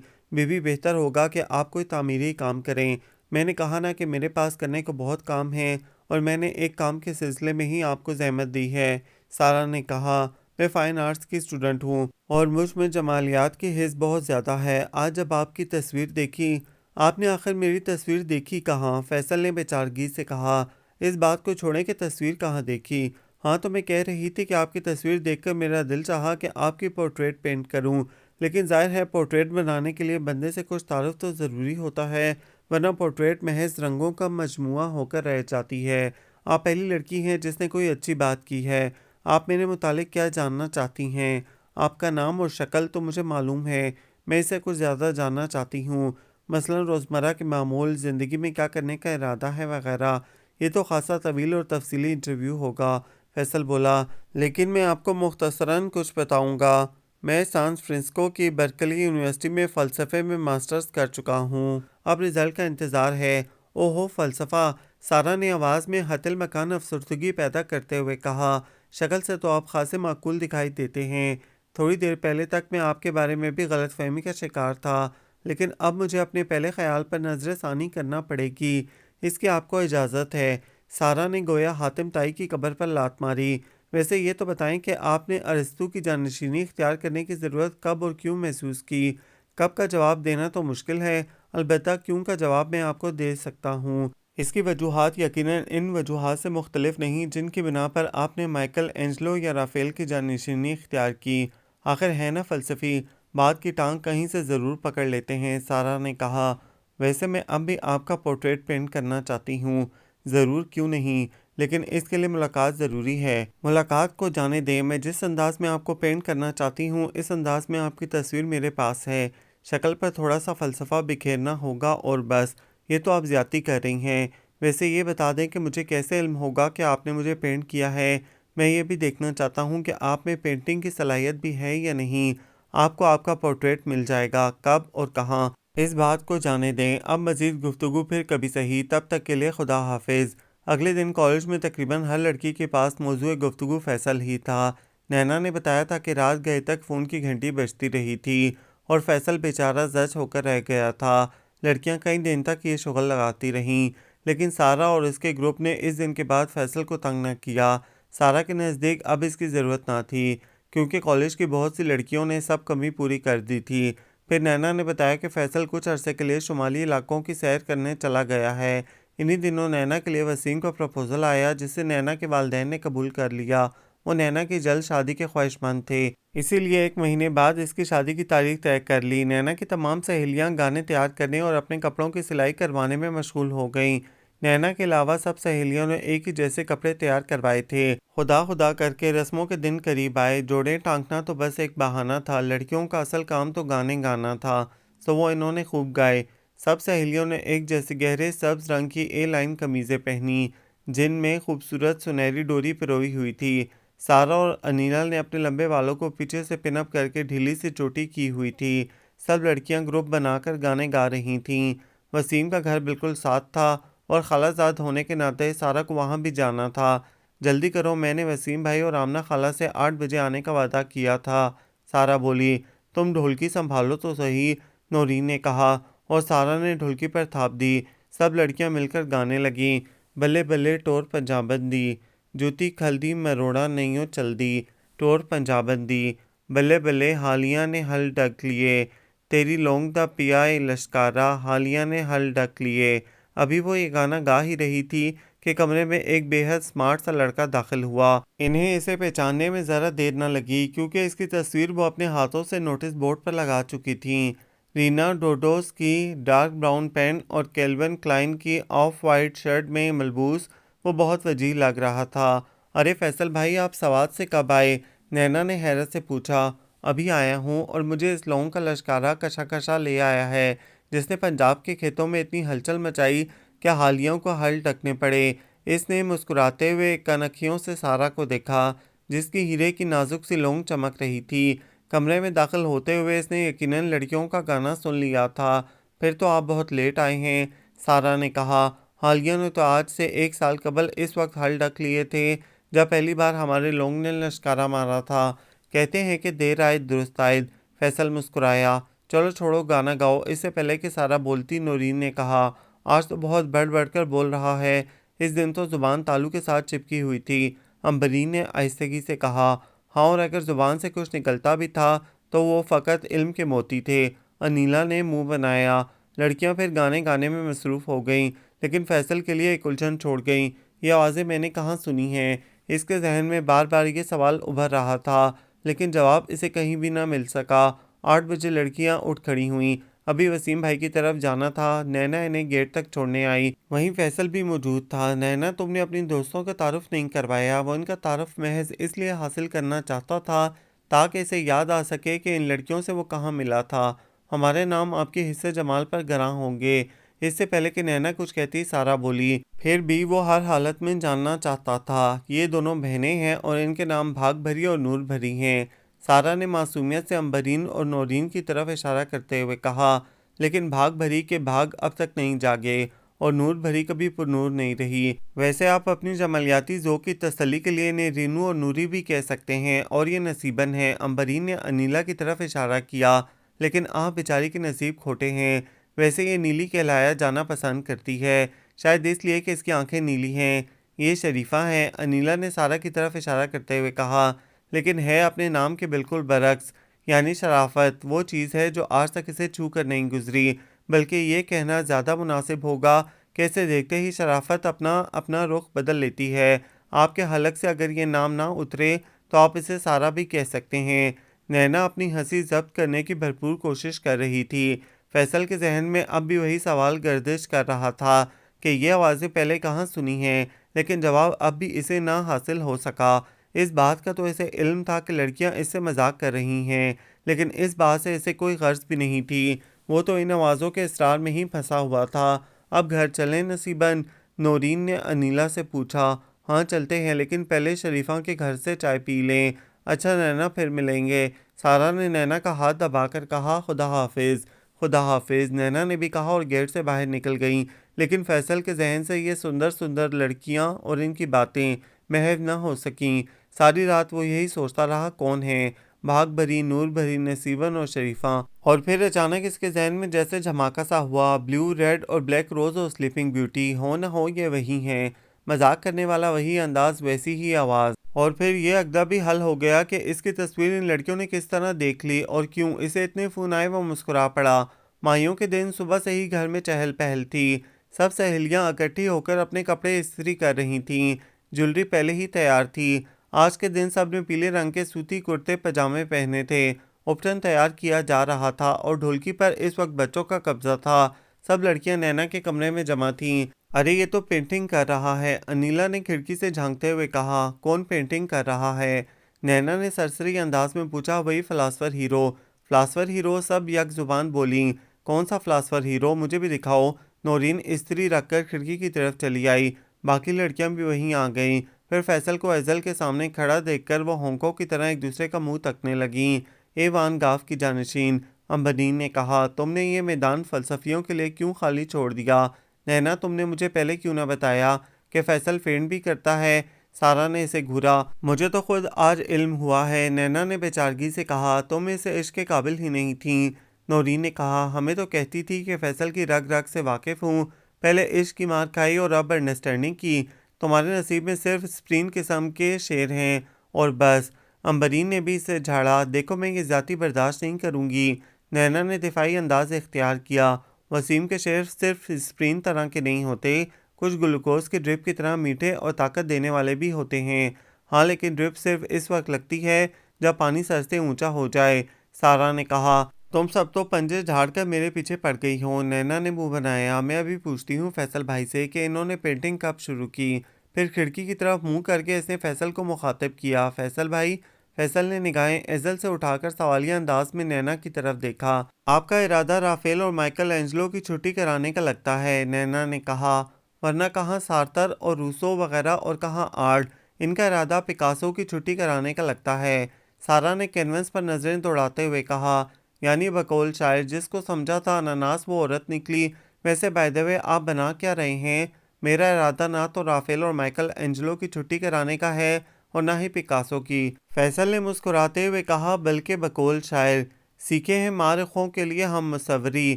بہتر ہوگا کہ آپ کوئی تعمیری کام کریں۔ میں نے کہا نا کہ میرے پاس کرنے کو بہت کام ہیں، اور میں نے ایک کام کے سلسلے میں ہی آپ کو زحمت دی ہے، سارا نے کہا۔ میں فائن آرٹس کی اسٹوڈنٹ ہوں اور مجھ میں جمالیات کی حس بہت زیادہ ہے۔ آج جب آپ کی تصویر دیکھی، آپ نے آخر میری تصویر دیکھی کہاں؟ فیصل نے بیچارگی سے کہا۔ اس بات کو چھوڑیں کہ تصویر کہاں دیکھی، ہاں تو میں کہہ رہی تھی کہ آپ کی تصویر دیکھ کر میرا دل چاہا کہ آپ کی پورٹریٹ پینٹ کروں، لیکن ظاہر ہے پورٹریٹ بنانے کے لیے بندے سے کچھ تعارف تو ضروری ہوتا ہے، ورنہ پورٹریٹ محض رنگوں کا مجموعہ ہو کر رہ جاتی ہے۔ آپ پہلی لڑکی ہیں جس نے کوئی اچھی بات کی ہے۔ آپ میرے متعلق کیا جاننا چاہتی ہیں؟ آپ کا نام اور شکل تو مجھے معلوم ہے، میں اسے کچھ زیادہ جاننا چاہتی ہوں، مثلا روزمرہ کے معمول، زندگی میں کیا کرنے کا ارادہ ہے وغیرہ۔ یہ تو خاصا طویل اور تفصیلی انٹرویو ہوگا، فیصل بولا، لیکن میں آپ کو مختصراً کچھ بتاؤں گا۔ میں سان فرانسسکو کی برکلی یونیورسٹی میں فلسفے میں ماسٹرز کر چکا ہوں، اب رزلٹ کا انتظار ہے۔ اوہو، فلسفہ! سارا نے آواز میں حتی المکان افسردگی پیدا کرتے ہوئے کہا، شکل سے تو آپ خاصے معقول دکھائی دیتے ہیں۔ تھوڑی دیر پہلے تک میں آپ کے بارے میں بھی غلط فہمی کا شکار تھا، لیکن اب مجھے اپنے پہلے خیال پر نظر ثانی کرنا پڑے گی۔ اس کی آپ کو اجازت ہے؟ سارا نے گویا حاتم طائی کی قبر پر لات ماری۔ ویسے یہ تو بتائیں کہ آپ نے ارسطو کی جانشینی اختیار کرنے کی ضرورت کب اور کیوں محسوس کی؟ کب کا جواب دینا تو مشکل ہے، البتہ کیوں کا جواب میں آپ کو دے سکتا ہوں۔ اس کی وجوہات یقیناً ان وجوہات سے مختلف نہیں جن کی بنا پر آپ نے مائیکل اینجلو یا رافیل کی جانشینی اختیار کی۔ آخر ہے نا فلسفی، بات کی ٹانگ کہیں سے ضرور پکڑ لیتے ہیں، سارا نے کہا۔ ویسے میں اب بھی آپ کا پورٹریٹ پینٹ کرنا چاہتی ہوں۔ ضرور، کیوں نہیں، لیکن اس کے لیے ملاقات ضروری ہے۔ ملاقات کو جانے دیں، میں جس انداز میں آپ کو پینٹ کرنا چاہتی ہوں اس انداز میں آپ کی تصویر میرے پاس ہے۔ شکل پر تھوڑا سا فلسفہ بکھیرنا ہوگا اور بس۔ یہ تو آپ زیادتی کر رہی ہیں۔ ویسے یہ بتا دیں کہ مجھے کیسے علم ہوگا کہ آپ نے مجھے پینٹ کیا ہے؟ میں یہ بھی دیکھنا چاہتا ہوں کہ آپ میں پینٹنگ کی صلاحیت بھی ہے یا نہیں۔ آپ کو آپ کا پورٹریٹ مل جائے گا، کب اور کہاں، اس بات کو جانے دیں۔ اب مزید گفتگو پھر کبھی صحیح، تب تک کے لیے خدا حافظ۔ اگلے دن کالج میں تقریباً ہر لڑکی کے پاس موضوع گفتگو فیصل ہی تھا۔ نینا نے بتایا تھا کہ رات گئے تک فون کی گھنٹی بجتی رہی تھی اور فیصل بیچارہ زچ ہو کر رہ گیا تھا۔ لڑکیاں کئی دن تک یہ شغل لگاتی رہیں، لیکن سارا اور اس کے گروپ نے اس دن کے بعد فیصل کو تنگ نہ کیا۔ سارا کے نزدیک اب اس کی ضرورت نہ تھی، کیونکہ کالج کی بہت سی لڑکیوں نے سب کمی پوری کر دی تھی۔ پھر نینا نے بتایا کہ فیصل کچھ عرصے کے لیے شمالی علاقوں کی سیر کرنے چلا گیا ہے۔ انہی دنوں نینا کے لیے وسیم کا پروپوزل آیا، جسے نینا کے والدین نے قبول کر لیا۔ وہ نینا کی جلد شادی کے خواہشمند تھے، اسی لیے 1 مہینے بعد اس کی شادی کی تاریخ طے کر لی۔ نینا کی تمام سہیلیاں گانے تیار کرنے اور اپنے کپڑوں کی سلائی کروانے میں مشغول ہو گئیں۔ نینا کے علاوہ سب سہیلیوں نے ایک ہی جیسے کپڑے تیار کروائے تھے۔ خدا خدا کر کے رسموں کے دن قریب آئے، جوڑے ٹانکنا تو بس ایک بہانہ تھا، لڑکیوں کا اصل کام تو گانے گانا تھا، سو وہ انہوں نے خوب گائے۔ سب سہیلیوں نے ایک جیسی گہرے سبز رنگ کی اے لائن قمیضیں پہنی، جن میں خوبصورت سنہری ڈوری پروئی ہوئی تھی۔ سارا اور انیلا نے اپنے لمبے بالوں کو پیچھے سے پن اپ کر کے ڈھیلی سی چوٹی کی ہوئی تھی۔ سب لڑکیاں گروپ بنا کر گانے گا رہی تھیں۔ وسیم کا گھر بالکل ساتھ تھا اور خالہ زاد ہونے کے ناطے سارا کو وہاں بھی جانا تھا۔ جلدی کرو، میں نے وسیم بھائی اور آمنہ خالہ سے 8 بجے آنے کا وعدہ کیا تھا، سارا بولی۔ تم ڈھولکی سنبھالو تو صحیح، نورین نے کہا، اور سارا نے ڈھولکی پر تھاپ دی۔ سب لڑکیاں مل کر گانے لگیں، بلے بلے ٹور پنجابن دی، جوتی کھلدی مروڑا نہیں چلدی، ٹور پنجابن دی، بلے بلے حالیاں نے ہل ڈک لیے، تیری لونگ دا پیا اے لشکارا، حالیاں نے ہل ڈک لیے۔ ابھی وہ یہ گانا گا ہی رہی تھی کہ کمرے میں ایک بے حد سمارٹ سا لڑکا داخل ہوا۔ انہیں اسے پہچاننے میں ذرا دیر نہ لگی، کیونکہ اس کی تصویر وہ اپنے ہاتھوں سے نوٹس بورڈ پر لگا چکی تھیں۔ رینا ڈوڈوس کی ڈارک براؤن پینٹ اور کیلون کلائن کی آف وائٹ شرٹ میں ملبوس وہ بہت وجیح لگ رہا تھا۔ ارے فیصل بھائی، آپ سوات سے کب آئے؟ نینا نے حیرت سے پوچھا۔ ابھی آیا ہوں، اور مجھے اس لونگ کا لشکارہ کشا کشا لے آیا ہے، جس نے پنجاب کے کھیتوں میں اتنی ہلچل مچائی کہ حالیوں کو ہل ڈکنے پڑے۔ اس نے مسکراتے ہوئے کنکھیوں سے سارا کو دیکھا، جس کی ہیرے کی نازک سی لونگ چمک رہی تھی۔ کمرے میں داخل ہوتے ہوئے اس نے یقیناً لڑکیوں کا گانا سن لیا تھا۔ پھر تو آپ بہت لیٹ آئے ہیں، سارا نے کہا۔ حالیہ نے تو آج سے 1 سال قبل اس وقت ہل ڈک لیے تھے جب پہلی بار ہمارے لونگ نے لشکارہ مارا تھا۔ کہتے ہیں کہ دیر آئد درست آئد، فیصل مسکرایا۔ چلو چھوڑو، گانا گاؤ۔ اس سے پہلے کہ سارا بولتی، نورین نے کہا، آج تو بہت بڑھ بڑھ کر بول رہا ہے، اس دن تو زبان تالو کے ساتھ چپکی ہوئی تھی، امبرین نے آہستگی سے کہا۔ ہاں، اور اگر زبان سے کچھ نکلتا بھی تھا تو وہ فقط علم کے موتی تھے، انیلا نے منہ بنایا۔ لڑکیاں پھر گانے گانے میں مصروف ہو گئیں، لیکن فیصل کے لیے ایک الجھن چھوڑ گئیں۔ یہ آوازیں میں نے کہاں سنی ہیں؟ اس کے ذہن میں بار بار یہ سوال ابھر رہا تھا، لیکن جواب اسے کہیں بھی نہ مل سکا۔ 8 بجے لڑکیاں اٹھ کھڑی ہوئیں، ابھی وسیم بھائی کی طرف جانا تھا۔ نینا انہیں گیٹ تک چھوڑنے آئی، وہیں فیصل بھی موجود تھا۔ نینا، تم نے اپنی دوستوں کا تعارف نہیں کروایا۔ وہ ان کا تعارف محض اس لیے حاصل کرنا چاہتا تھا تاکہ اسے یاد آ سکے کہ ان لڑکیوں سے وہ کہاں ملا تھا۔ ہمارے نام آپ کے حصے جمال پر گراں ہوں گے۔ اس سے پہلے کہ نینا کچھ کہتی سارہ بولی، پھر بھی وہ ہر حالت میں جاننا چاہتا تھا۔ یہ دونوں بہنیں ہیں اور ان کے نام بھاگ بھری اور نور بھری ہیں۔ سارہ نے معصومیت سے امبرین اور نورین کی طرف اشارہ کرتے ہوئے کہا، لیکن بھاگ بھری کے بھاگ اب تک نہیں جاگے اور نور بھری کبھی پر نور نہیں رہی۔ ویسے آپ اپنی جمالیاتی ذوق کی تسلی کے لیے انہیں رینو اور نوری بھی کہہ سکتے ہیں، اور یہ نصیبن ہے۔ امبرین نے انیلا کی طرف اشارہ کیا، لیکن آپ بیچاری کے نصیب کھوٹے ہیں۔ ویسے یہ نیلی کہلایا جانا پسند کرتی ہے، شاید اس لیے کہ اس کی آنکھیں نیلی ہیں۔ یہ شریفہ ہے، انیلا نے سارہ کی طرف اشارہ کرتے ہوئے کہا، لیکن ہے اپنے نام کے بالکل برعکس، یعنی شرافت وہ چیز ہے جو آج تک اسے چھو کر نہیں گزری، بلکہ یہ کہنا زیادہ مناسب ہوگا کہ اسے دیکھتے ہی شرافت اپنا رخ بدل لیتی ہے۔ آپ کے حلق سے اگر یہ نام نہ اترے تو آپ اسے سارہ بھی کہہ سکتے ہیں۔ نینا اپنی ہنسی ضبط کرنے کی بھرپور کوشش کر رہی تھی۔ فیصل کے ذہن میں اب بھی وہی سوال گردش کر رہا تھا کہ یہ آوازیں پہلے کہاں سنی ہیں، لیکن جواب اب بھی اسے نہ حاصل ہو سکا۔ اس بات کا تو اسے علم تھا کہ لڑکیاں اس سے مذاق کر رہی ہیں، لیکن اس بات سے اسے کوئی غرض بھی نہیں تھی۔ وہ تو ان آوازوں کے اسرار میں ہی پھنسا ہوا تھا۔ اب گھر چلیں نصیبن؟ نورین نے انیلا سے پوچھا۔ ہاں چلتے ہیں، لیکن پہلے شریفہ کے گھر سے چائے پی لیں۔ اچھا نینا، پھر ملیں گے۔ سارہ نے نینا کا ہاتھ دبا کر کہا، خدا حافظ۔ خدا حافظ، نینا نے بھی کہا اور گیٹ سے باہر نکل گئیں، لیکن فیصل کے ذہن سے یہ سندر سندر لڑکیاں اور ان کی باتیں محو نہ ہو سکیں۔ ساری رات وہ یہی سوچتا رہا، کون ہے بھاگ بھری، نور بھری، نصیبن اور شریفہ؟ اور پھر اچانک اس کے ذہن میں جیسے دھماکہ سا ہوا، بلیو، ریڈ اور بلیک روز اور سلیپنگ بیوٹی، ہو نہ ہو یہ وہی ہیں، مذاق کرنے والا وہی انداز، ویسی ہی آواز۔ اور پھر یہ عقدہ بھی حل ہو گیا کہ اس کی تصویر ان لڑکیوں نے کس طرح دیکھ لی اور کیوں۔ اسے اتنے فون آئے وہ مسکرا پڑا۔ مائیوں کے دن صبح سے ہی گھر میں چہل پہل تھی۔ سب سہیلیاں اکٹھی ہو کر اپنے کپڑے استری کر رہی تھیں، جولری پہلے ہی تیار تھی۔ آج کے دن سب نے پیلے رنگ کے سوتی کرتے پجامے پہنے تھے۔ اپٹن تیار کیا جا رہا تھا اور ڈھولکی پر اس وقت بچوں کا قبضہ تھا۔ سب لڑکیاں نینا کے کمرے میں جمع تھیں۔ ارے یہ تو پینٹنگ کر رہا ہے، انیلا نے کھڑکی سے جھانکتے ہوئے کہا۔ کون پینٹنگ کر رہا ہے؟ نینا نے سرسری انداز میں پوچھا۔ وہی فلاسفر ہیرو۔ Philosopher hero? سب یک زبان بولیں۔ کون سا فلاسفر ہیرو؟ مجھے بھی دکھاؤ۔ نورین استری رکھ کر کھڑکی کی طرف چلی آئی، باقی لڑکیاں بھی وہیں آ گئیں۔ پھر فیصل کو ایزل کے سامنے کھڑا دیکھ کر وہ ہونکوں کی طرح ایک دوسرے کا منہ تکنے لگیں۔ اے وان گاف کی جانشین، امبرین نے کہا، تم نے یہ میدان فلسفیوں کے لیے کیوں خالی چھوڑ دیا؟ نینا، تم نے مجھے پہلے کیوں نہ بتایا کہ فیصل فینٹ بھی کرتا ہے؟ سارہ نے اسے گھورا۔ مجھے تو خود آج علم ہوا ہے، نینا نے بے چارگی سے کہا۔ تم اس عشق کے قابل ہی نہیں تھیں، نورین نے کہا۔ ہمیں تو کہتی تھی کہ فیصل کی رگ رگ سے واقف ہوں، پہلے عشق کی مار کھائی اور اب انڈرسٹینڈنگ کی۔ تمہارے نصیب میں صرف اسپرین قسم کے شیر ہیں اور بس۔ امبرین نے بھی اسے جھاڑا۔ دیکھو میں یہ زیادتی برداشت نہیں کروں گی۔ نینا نے دفاعی انداز اختیار کیا۔ وسیم کے شعر صرف اسپرین طرح کے نہیں ہوتے، کچھ گلوکوز کے ڈرپ کی طرح میٹھے اور طاقت دینے والے بھی ہوتے ہیں۔ ہاں لیکن ڈرپ صرف اس وقت لگتی ہے جب پانی سر سے اونچا ہو جائے، سارہ نے کہا۔ تم سب تو پنجے جھاڑ کر میرے پیچھے پڑ گئی ہو، نینا نے منہ بنایا۔ میں ابھی پوچھتی ہوں فیصل بھائی سے کہ انہوں نے پینٹنگ کب شروع کی۔ پھر کھڑکی کی طرف منہ کر کے اس نے فیصل کو مخاطب کیا۔ فیصل بھائی؟ فیصل نے نگاہیں ایزل سے اٹھا کر سوالیہ انداز میں نینا کی طرف دیکھا۔ آپ کا ارادہ رافیل اور مائیکل اینجلو کی چھٹی کرانے کا لگتا ہے، نینا نے کہا۔ ورنہ کہاں سارتر اور روسو وغیرہ اور کہاں آرٹ؟ ان کا ارادہ پکاسو کی چھٹی کرانے کا لگتا ہے، سارہ نے کینوس پر نظریں دوڑاتے ہوئے کہا۔ یعنی بقول شاعر جس کو سمجھا تھا اناناس وہ عورت نکلی۔ ویسے بائی دی وے آپ بنا کیا رہے ہیں؟ میرا ارادہ نہ تو رافیل اور مائیکل اینجلو کی چھٹی کرانے کا ہے اور نہ ہی پکاسو کی، فیصل نے مسکراتے ہوئے کہا، بلکہ بقول شاعر سیکھے ہیں مارخوں کے لیے ہم مصوری،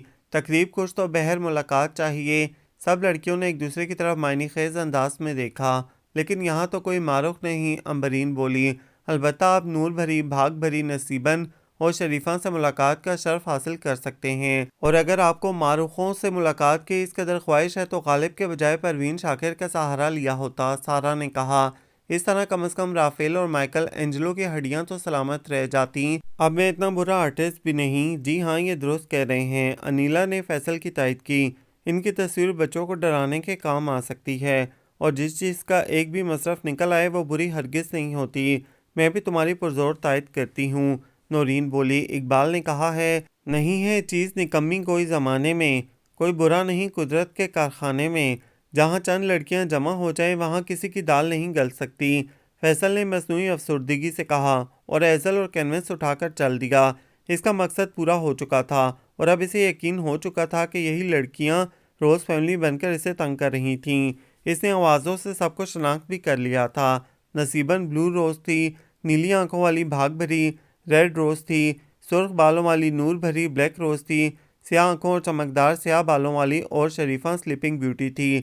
تقریب کچھ تو بہر ملاقات چاہیے۔ سب لڑکیوں نے ایک دوسرے کی طرف معنی خیز انداز میں دیکھا۔ لیکن یہاں تو کوئی مارخ نہیں، امبرین بولی۔ البتہ آپ نور بھری، بھاگ بھری، نصیبن اور شریفہ سے ملاقات کا شرف حاصل کر سکتے ہیں، اور اگر آپ کو مارخوں سے ملاقات کی اس قدر خواہش ہے تو غالب کے بجائے پروین شاکر کا سہارا لیا ہوتا، سارہ نے کہا۔ اس طرح کم از کم رافیل اور مائیکل اینجلو کی ہڈیاں تو سلامت رہ جاتی۔ اب میں اتنا برا آرٹسٹ بھی نہیں۔ جی ہاں یہ درست کہہ رہے ہیں، انیلا نے فیصل کی تائید کی۔ ان کی تصویر بچوں کو ڈرانے کے کام آ سکتی ہے، اور جس چیز کا ایک بھی مصرف نکل آئے وہ بری ہرگز نہیں ہوتی۔ میں بھی تمہاری پرزور تائید کرتی ہوں۔ نورین بولی، اقبال نے کہا ہے، نہیں ہے چیز نکمی کوئی زمانے میں، کوئی برا نہیں قدرت کے کارخانے میں، جہاں چند لڑکیاں جمع ہو جائیں وہاں کسی کی دال نہیں گل سکتی۔ فیصل نے مصنوعی افسردگی سے کہا اور ایزل اور کینوس اٹھا کر چل دیا۔ اس کا مقصد پورا ہو چکا تھا اور اب اسے یقین ہو چکا تھا کہ یہی لڑکیاں روز فیملی بن کر اسے تنگ کر رہی تھیں۔ اس نے آوازوں سے سب کو شناخت بھی کر لیا تھا۔ نصیباً بلو روز تھی، نیلی آنکھوں والی بھاگ بھری ریڈ روز تھی، سرخ بالوں والی نور بھری بلیک روز تھی، سیاہ آنکھوں اور چمکدار سیاہ بالوں والی اور شریفہ سلیپنگ بیوٹی تھی،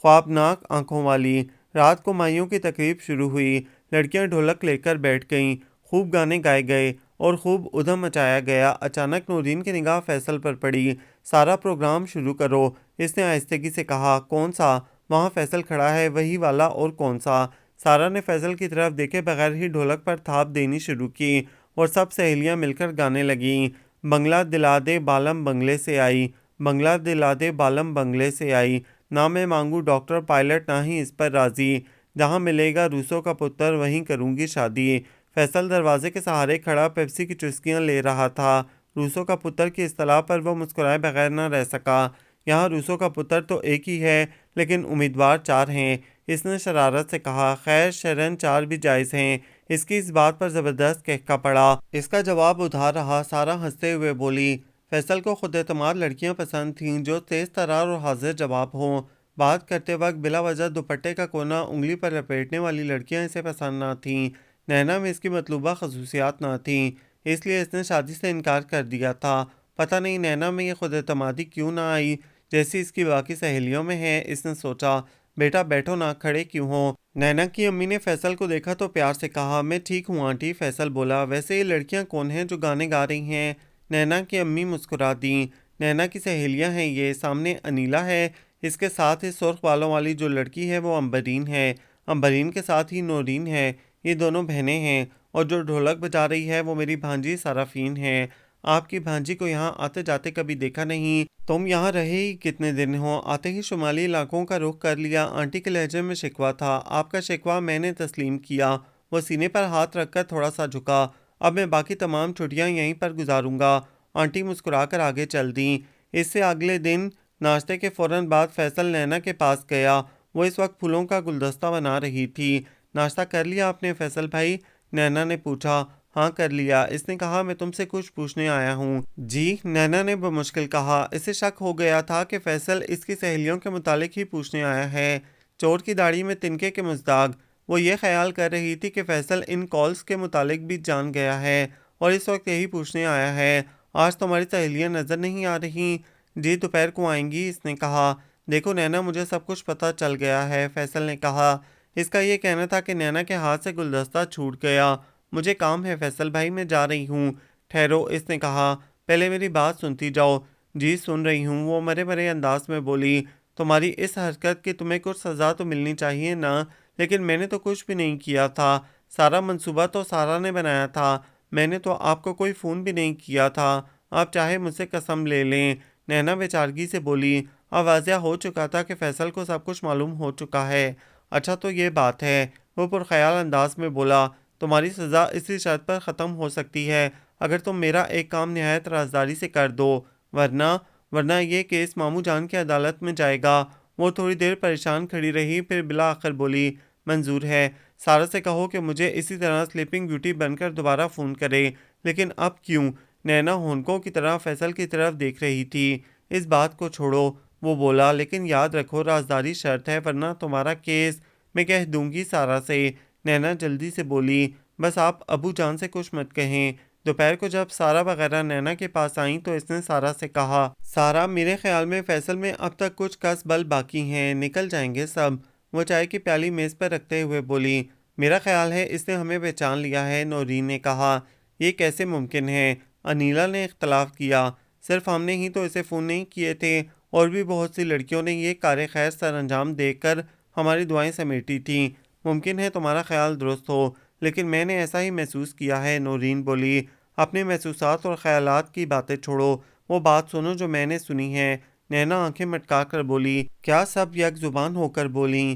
خوابناک آنکھوں والی۔ رات کو مائیوں کی تقریب شروع ہوئی، لڑکیاں ڈھولک لے کر بیٹھ گئیں، خوب گانے گائے گئے اور خوب ادھم مچایا گیا۔ اچانک نورین کی نگاہ فیصل پر پڑی۔ سارا پروگرام شروع کرو، اس نے آہستگی سے کہا۔ کون سا؟ وہاں فیصل کھڑا ہے، وہی والا، اور کون سا؟ سارا نے فیصل کی طرف دیکھے بغیر ہی ڈھولک پر تھاپ دینی شروع کی اور سب سہیلیاں مل کر گانے لگیں۔ بنگلہ دلا دے بالم بنگلے سے آئی، بنگلہ دلا دے بالم بنگلے سے آئی، نہ میں مانگوں ڈاکٹر پائلٹ نہ ہی اس پر راضی، جہاں ملے گا روسوں کا پتر وہیں کروں گی شادی۔ فیصل دروازے کے سہارے کھڑا پیپسی کی چسکیاں لے رہا تھا۔ روسوں کا پتر کی اصطلاح پر وہ مسکرائے بغیر نہ رہ سکا۔ یہاں روسوں کا پتر تو ایک ہی ہے لیکن امیدوار 4 ہیں، اس نے شرارت سے کہا۔ خیر شرن 4 بھی جائز ہیں۔ اس کی اس بات پر زبردست کہکا پڑا۔ اس کا جواب ادھار رہا۔ سارا ہنستے ہوئے بولی، فیصل کو خود اعتماد لڑکیاں پسند تھیں جو تیز ترار اور حاضر جواب ہوں۔ بات کرتے وقت بلا وجہ دوپٹے کا کونا انگلی پر لپیٹنے والی لڑکیاں اسے پسند نہ تھیں۔ نینا میں اس کی مطلوبہ خصوصیات نہ تھیں، اس لیے اس نے شادی سے انکار کر دیا تھا۔ پتہ نہیں نینا میں یہ خود اعتمادی کیوں نہ آئی جیسی اس کی باقی سہیلیوں میں ہے۔ اس نے سوچا، بیٹا بیٹھو نا، کھڑے کیوں ہو؟ نینا کی امی نے فیصل کو دیکھا تو پیار سے کہا، میں ٹھیک ہوں آنٹی۔ فیصل بولا، ویسے یہ لڑکیاں کون ہیں جو گانے گا رہی ہیں؟ نینا کی امی مسکرا دیں، نینا کی سہیلیاں ہیں یہ، سامنے انیلا ہے، اس کے ساتھ اس سرخ بالوں والی جو لڑکی ہے وہ امبرین ہے، امبرین کے ساتھ ہی نورین ہے، یہ دونوں بہنیں ہیں، اور جو ڈھولک بجا رہی ہے وہ میری بھانجی سارافین ہے۔ آپ کی بھانجی کو یہاں آتے جاتے کبھی دیکھا نہیں؟ تم یہاں رہے ہی کتنے دن ہو؟ آتے ہی شمالی علاقوں کا رخ کر لیا۔ آنٹی کے لہجے میں شکوہ تھا۔ آپ کا شکوہ میں نے تسلیم کیا۔ وہ سینے پر ہاتھ رکھ کر تھوڑا سا جھکا۔ اب میں باقی تمام چھٹیاں یہیں پر گزاروں گا۔ آنٹی مسکرا کر آگے چل دیں۔ اس سے اگلے دن ناشتے کے فوراً بعد فیصل نینا کے پاس گیا۔ وہ اس وقت پھولوں کا گلدستہ بنا رہی تھی۔ ناشتہ کر لیا آپ نے فیصل بھائی؟ نینا نے پوچھا۔ ہاں کر لیا۔ اس نے کہا، میں تم سے کچھ پوچھنے آیا ہوں۔ جی؟ نینا نے بمشکل کہا۔ اسے شک ہو گیا تھا کہ فیصل اس کی سہیلیوں کے متعلق ہی پوچھنے آیا ہے۔ چور کی داڑھی میں تنکے کے مزداغ۔ وہ یہ خیال کر رہی تھی کہ فیصل ان کالز کے متعلق بھی جان گیا ہے اور اس وقت یہی پوچھنے آیا ہے۔ آج تمہاری سہیلیاں نظر نہیں آ رہی؟ جی دوپہر کو آئیں گی، اس نے کہا۔ دیکھو نینا، مجھے سب کچھ پتہ چل گیا ہے، فیصل نے کہا۔ اس کا یہ کہنا تھا کہ نینا کے ہاتھ سے گلدستہ چھوٹ گیا۔ مجھے کام ہے فیصل بھائی، میں جا رہی ہوں۔ ٹھہرو، اس نے کہا، پہلے میری بات سنتی جاؤ۔ جی سن رہی ہوں، وہ مرے مرے انداز میں بولی۔ تمہاری اس حرکت کی تمہیں کچھ سزا تو ملنی چاہیے نا، لیکن میں نے تو کچھ بھی نہیں کیا تھا۔ سارا منصوبہ تو سارا نے بنایا تھا، میں نے تو آپ کو کوئی فون بھی نہیں کیا تھا۔ آپ چاہے مجھ سے قسم لے لیں، نینا بیچارگی سے بولی۔ اب واضح ہو چکا تھا کہ فیصل کو سب کچھ معلوم ہو چکا ہے۔ اچھا تو یہ بات ہے، وہ پرخیال انداز میں بولا، تمہاری سزا اسی شرط پر ختم ہو سکتی ہے اگر تم میرا ایک کام نہایت رازداری سے کر دو، ورنہ یہ کیس ماموں جان کی عدالت میں جائے گا۔ وہ تھوڑی دیر پریشان کھڑی رہی، پھر بالآخر بولی، منظور ہے۔ سارا سے کہو کہ مجھے اسی طرح سلیپنگ بیوٹی بن کر دوبارہ فون کرے۔ لیکن اب کیوں؟ نینا ہونکوں کی طرح فیصل کی طرف دیکھ رہی تھی۔ اس بات کو چھوڑو، وہ بولا، لیکن یاد رکھو رازداری شرط ہے ورنہ تمہارا کیس میں کہہ دوں گی سارا سے۔ نینا جلدی سے بولی، بس آپ ابو جان سے کچھ مت کہیں۔ دوپہر کو جب سارا وغیرہ نینا کے پاس آئیں تو اس نے سارا سے کہا، سارا میرے خیال میں فیصل میں اب تک کچھ کس بل باقی ہیں، نکل جائیں گے سب۔ وہ چائے کی پیالی میز پر رکھتے ہوئے بولی، میرا خیال ہے اس نے ہمیں پہچان لیا ہے، نورین نے کہا۔ یہ کیسے ممکن ہے؟ انیلا نے اختلاف کیا۔ صرف ہم نے ہی تو اسے فون نہیں کیے تھے، اور بھی بہت سی لڑکیوں نے یہ کار خیر سر انجام دے کر ہماری دعائیں سمیٹی تھیں۔ ممکن ہے تمہارا خیال درست ہو، لیکن میں نے ایسا ہی محسوس کیا ہے، نورین بولی۔ اپنے محسوسات اور خیالات کی باتیں چھوڑو، وہ بات سنو جو میں نے سنی ہے۔ نینا آنکھیں مٹکا کر بولی، کیا سب یک زبان ہو کر بولیں؟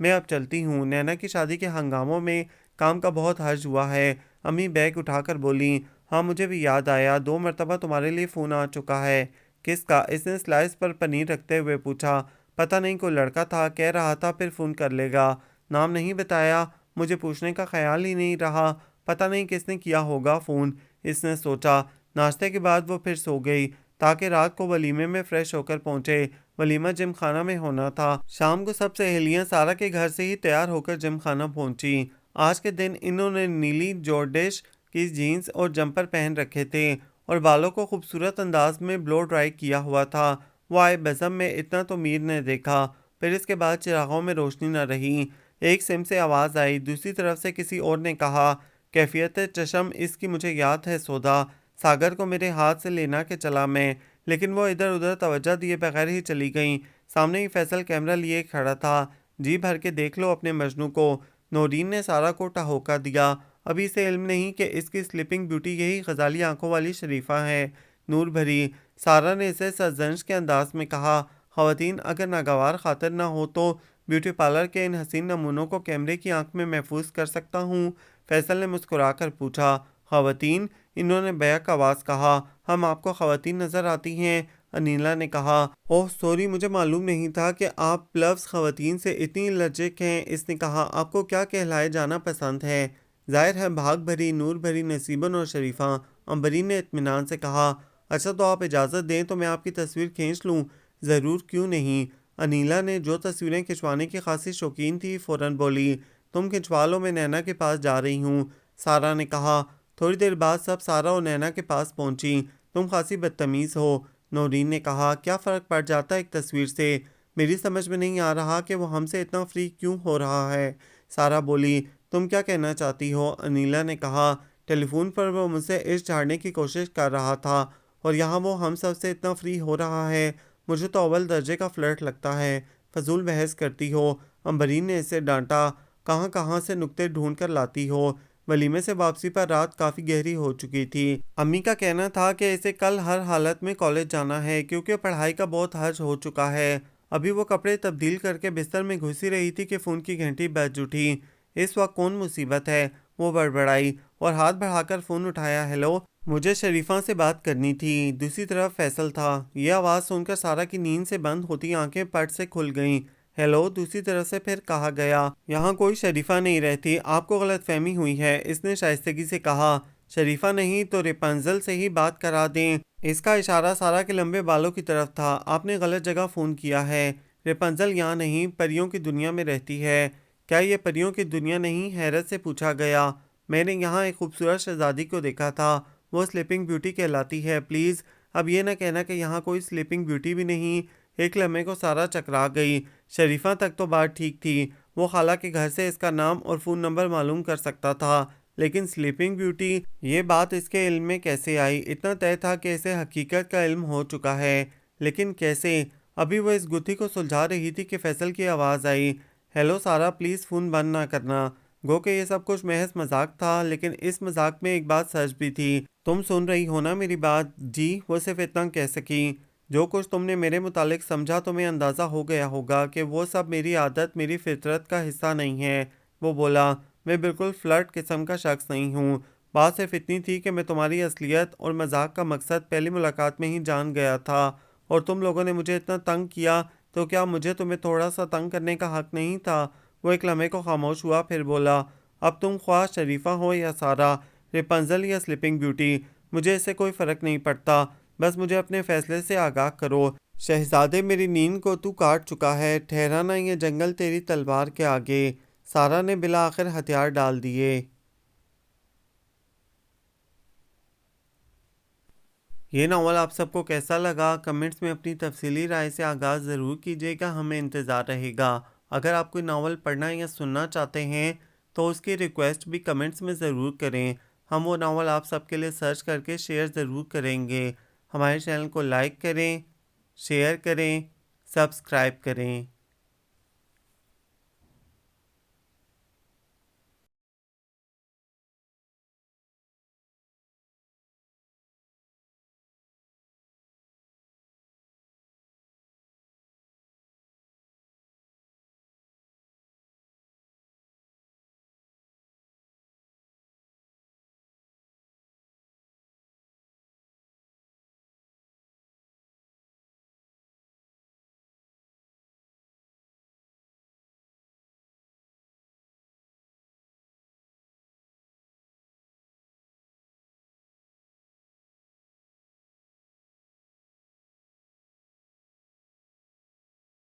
میں اب چلتی ہوں۔ نینا کی شادی کے ہنگاموں میں کام کا بہت حرج ہوا ہے۔ امی بیگ اٹھا کر بولیں، ہاں مجھے بھی یاد آیا، 2 مرتبہ تمہارے لیے فون آ چکا ہے۔ کس کا؟ اس نے سلائس پر پنیر رکھتے ہوئے پوچھا۔ پتہ نہیں، کوئی لڑکا تھا، کہہ رہا تھا پھر فون کر لے گا۔ نام نہیں بتایا، مجھے پوچھنے کا خیال ہی نہیں رہا، پتہ نہیں کس نے کیا ہوگا فون، اس نے سوچا۔ ناشتے کے بعد وہ پھر سو گئی تاکہ رات کو ولیمے میں فریش ہو کر پہنچے۔ ولیمہ جم خانہ میں ہونا تھا۔ شام کو سب سہیلیاں سارا کے گھر سے ہی تیار ہو کر جم خانہ پہنچی۔ آج کے دن انہوں نے نیلی جورڈش کی جینز اور جمپر پہن رکھے تھے اور بالوں کو خوبصورت انداز میں بلو ڈرائی کیا ہوا تھا۔ وہ آئے بزم میں اتنا تو میر نے دیکھا، پھر اس کے بعد چراغوں میں روشنی نہ رہی۔ ایک سم سے آواز آئی، دوسری طرف سے کسی اور نے کہا، کیفیت چشم اس کی مجھے یاد ہے سودا، ساگر کو میرے ہاتھ سے لینا کے چلا میں، لیکن وہ ادھر ادھر توجہ دیے بغیر ہی چلی گئیں۔ سامنے ہی فیصل کیمرہ لیے کھڑا تھا، جی بھر کے دیکھ لو اپنے مجنوں کو۔ نورین نے سارا کو ٹہوکا دیا، ابھی اسے علم نہیں کہ اس کی سلیپنگ بیوٹی یہی غزالی آنکھوں والی شریفہ ہے۔ نور بھری، سارا نے اسے سرزنش کے انداز میں کہا، خواتین اگر ناگوار خاطر نہ ہو تو بیوٹی پارلر کے ان حسین نمونوں کو کیمرے کی آنکھ میں محفوظ کر سکتا ہوں۔ فیصل نے مسکرا کر پوچھا، خواتین؟ انہوں نے بیک آواز کہا، ہم آپ کو خواتین نظر آتی ہیں؟ انیلا نے کہا، اوہ سوری، مجھے معلوم نہیں تھا کہ آپ لفظ خواتین سے اتنی الرجک ہیں۔ اس نے کہا، آپ کو کیا کہلائے جانا پسند ہے؟ ظاہر ہے بھاگ بھری، نور بھری، نصیبن اور شریفہ۔ امبرین نے اطمینان سے کہا، اچھا تو آپ اجازت دیں تو میں آپ کی تصویر کھینچ لوں؟ ضرور، کیوں نہیں؟ انیلا نے، جو تصویریں کھنچوانے کی خاصی شوقین تھی، فوراً بولی، تم کھنچوا لو، میں نینا کے پاس جا رہی ہوں۔ سارا نے کہا۔ تھوڑی دیر بعد سب سارا اور نینا کے پاس پہنچی۔ تم خاصی بدتمیز ہو، نورین نے کہا، کیا فرق پڑ جاتا ہے ایک تصویر سے؟ میری سمجھ میں نہیں آ رہا کہ وہ ہم سے اتنا فری کیوں ہو رہا ہے۔ سارا بولی، تم کیا کہنا چاہتی ہو؟ انیلا نے کہا، ٹیلی فون پر وہ مجھ سے عشق جھاڑنے کی کوشش کر رہا تھا اور یہاں وہ ہم سب سے اتنا فری ہو رہا ہے، مجھے تو اول درجے کا فلرٹ لگتا ہے، فضول بحث کرتی ہو۔ امبرین نے اسے ڈانٹا، کہاں کہاں سے نکتے ڈھونڈ کر لاتی ہو۔ ولیمے سے واپسی پر رات کافی گہری ہو چکی تھی۔ امی کا کہنا تھا کہ اسے کل ہر حالت میں کالج جانا ہے کیونکہ پڑھائی کا بہت حرج ہو چکا ہے۔ ابھی وہ کپڑے تبدیل کر کے بستر میں گھسی رہی تھی کہ فون کی گھنٹی بج اٹھی۔ اس وقت کون مصیبت ہے؟ وہ بڑبڑائی اور ہاتھ بڑھا کر فون اٹھایا، ہیلو، مجھے شریفہ سے بات کرنی تھی۔ دوسری طرف فیصل تھا۔ یہ آواز سن کر سارا کی نیند سے بند ہوتی آنکھیں پٹ سے کھل گئیں۔ ہیلو، دوسری طرف سے پھر کہا گیا، یہاں کوئی شریفہ نہیں رہتی، آپ کو غلط فہمی ہوئی ہے، اس نے شائستگی سے کہا۔ شریفہ نہیں تو ریپنزل سے ہی بات کرا دیں۔ اس کا اشارہ سارا کے لمبے بالوں کی طرف تھا۔ آپ نے غلط جگہ فون کیا ہے، ریپنزل یہاں نہیں، پریوں کی دنیا میں رہتی ہے۔ کیا یہ پریوں کی دنیا نہیں؟ حیرت سے پوچھا گیا۔ میں نے یہاں ایک خوبصورت شہزادی کو دیکھا تھا، وہ سلیپنگ بیوٹی کہلاتی ہے۔ پلیز اب یہ نہ کہنا کہ یہاں کوئی سلیپنگ بیوٹی بھی نہیں۔ ایک لمحے کو سارا چکرا گئی۔ شریفہ تک تو بات ٹھیک تھی، وہ خالہ کے گھر سے اس کا نام اور فون نمبر معلوم کر سکتا تھا، لیکن سلیپنگ بیوٹی، یہ بات اس کے علم میں کیسے آئی؟ اتنا طے تھا کہ اسے حقیقت کا علم ہو چکا ہے، لیکن کیسے؟ ابھی وہ اس گتھی کو سلجھا رہی تھی کہ فیصل کی آواز آئی، ہیلو سارا، پلیز فون بند نہ کرنا۔ گو کہ یہ سب کچھ محض مذاق تھا، لیکن اس مذاق میں ایک بات سچ بھی تھی۔ تم سن رہی ہو نا میری بات؟ جی، وہ صرف اتنا کہہ سکی۔ جو کچھ تم نے میرے متعلق سمجھا تمہیں اندازہ ہو گیا ہوگا کہ وہ سب میری عادت، میری فطرت کا حصہ نہیں ہے۔ وہ بولا، میں بالکل فلرٹ قسم کا شخص نہیں ہوں، بات صرف اتنی تھی کہ میں تمہاری اصلیت اور مذاق کا مقصد پہلی ملاقات میں ہی جان گیا تھا، اور تم لوگوں نے مجھے اتنا تنگ کیا تو کیا مجھے تمہیں تھوڑا سا تنگ کرنے کا حق نہیں تھا؟ وہ ایک لمحے کو خاموش ہوا، پھر بولا، اب تم خواہ شریفہ ہو یا سارا، ریپنزل یا سلیپنگ بیوٹی، مجھے اس سے کوئی فرق نہیں پڑتا، بس مجھے اپنے فیصلے سے آگاہ کرو۔ شہزادے، میری نیند کو تو کاٹ چکا ہے، ٹھہرانا یہ جنگل تیری تلوار کے آگے۔ سارا نے بالآخر ہتھیار ڈال دیے۔ یہ ناول آپ سب کو کیسا لگا؟ کمنٹس میں اپنی تفصیلی رائے سے آغاز ضرور کیجیے گا، ہمیں انتظار رہے گا۔ اگر آپ کوئی ناول پڑھنا یا سننا چاہتے ہیں تو اس کی ریکویسٹ بھی کمنٹس میں ضرور کریں، ہم وہ ناول آپ سب کے لیے سرچ کر کے شیئر ضرور کریں گے۔ ہمارے چینل کو لائک کریں، شیئر کریں، سبسکرائب کریں۔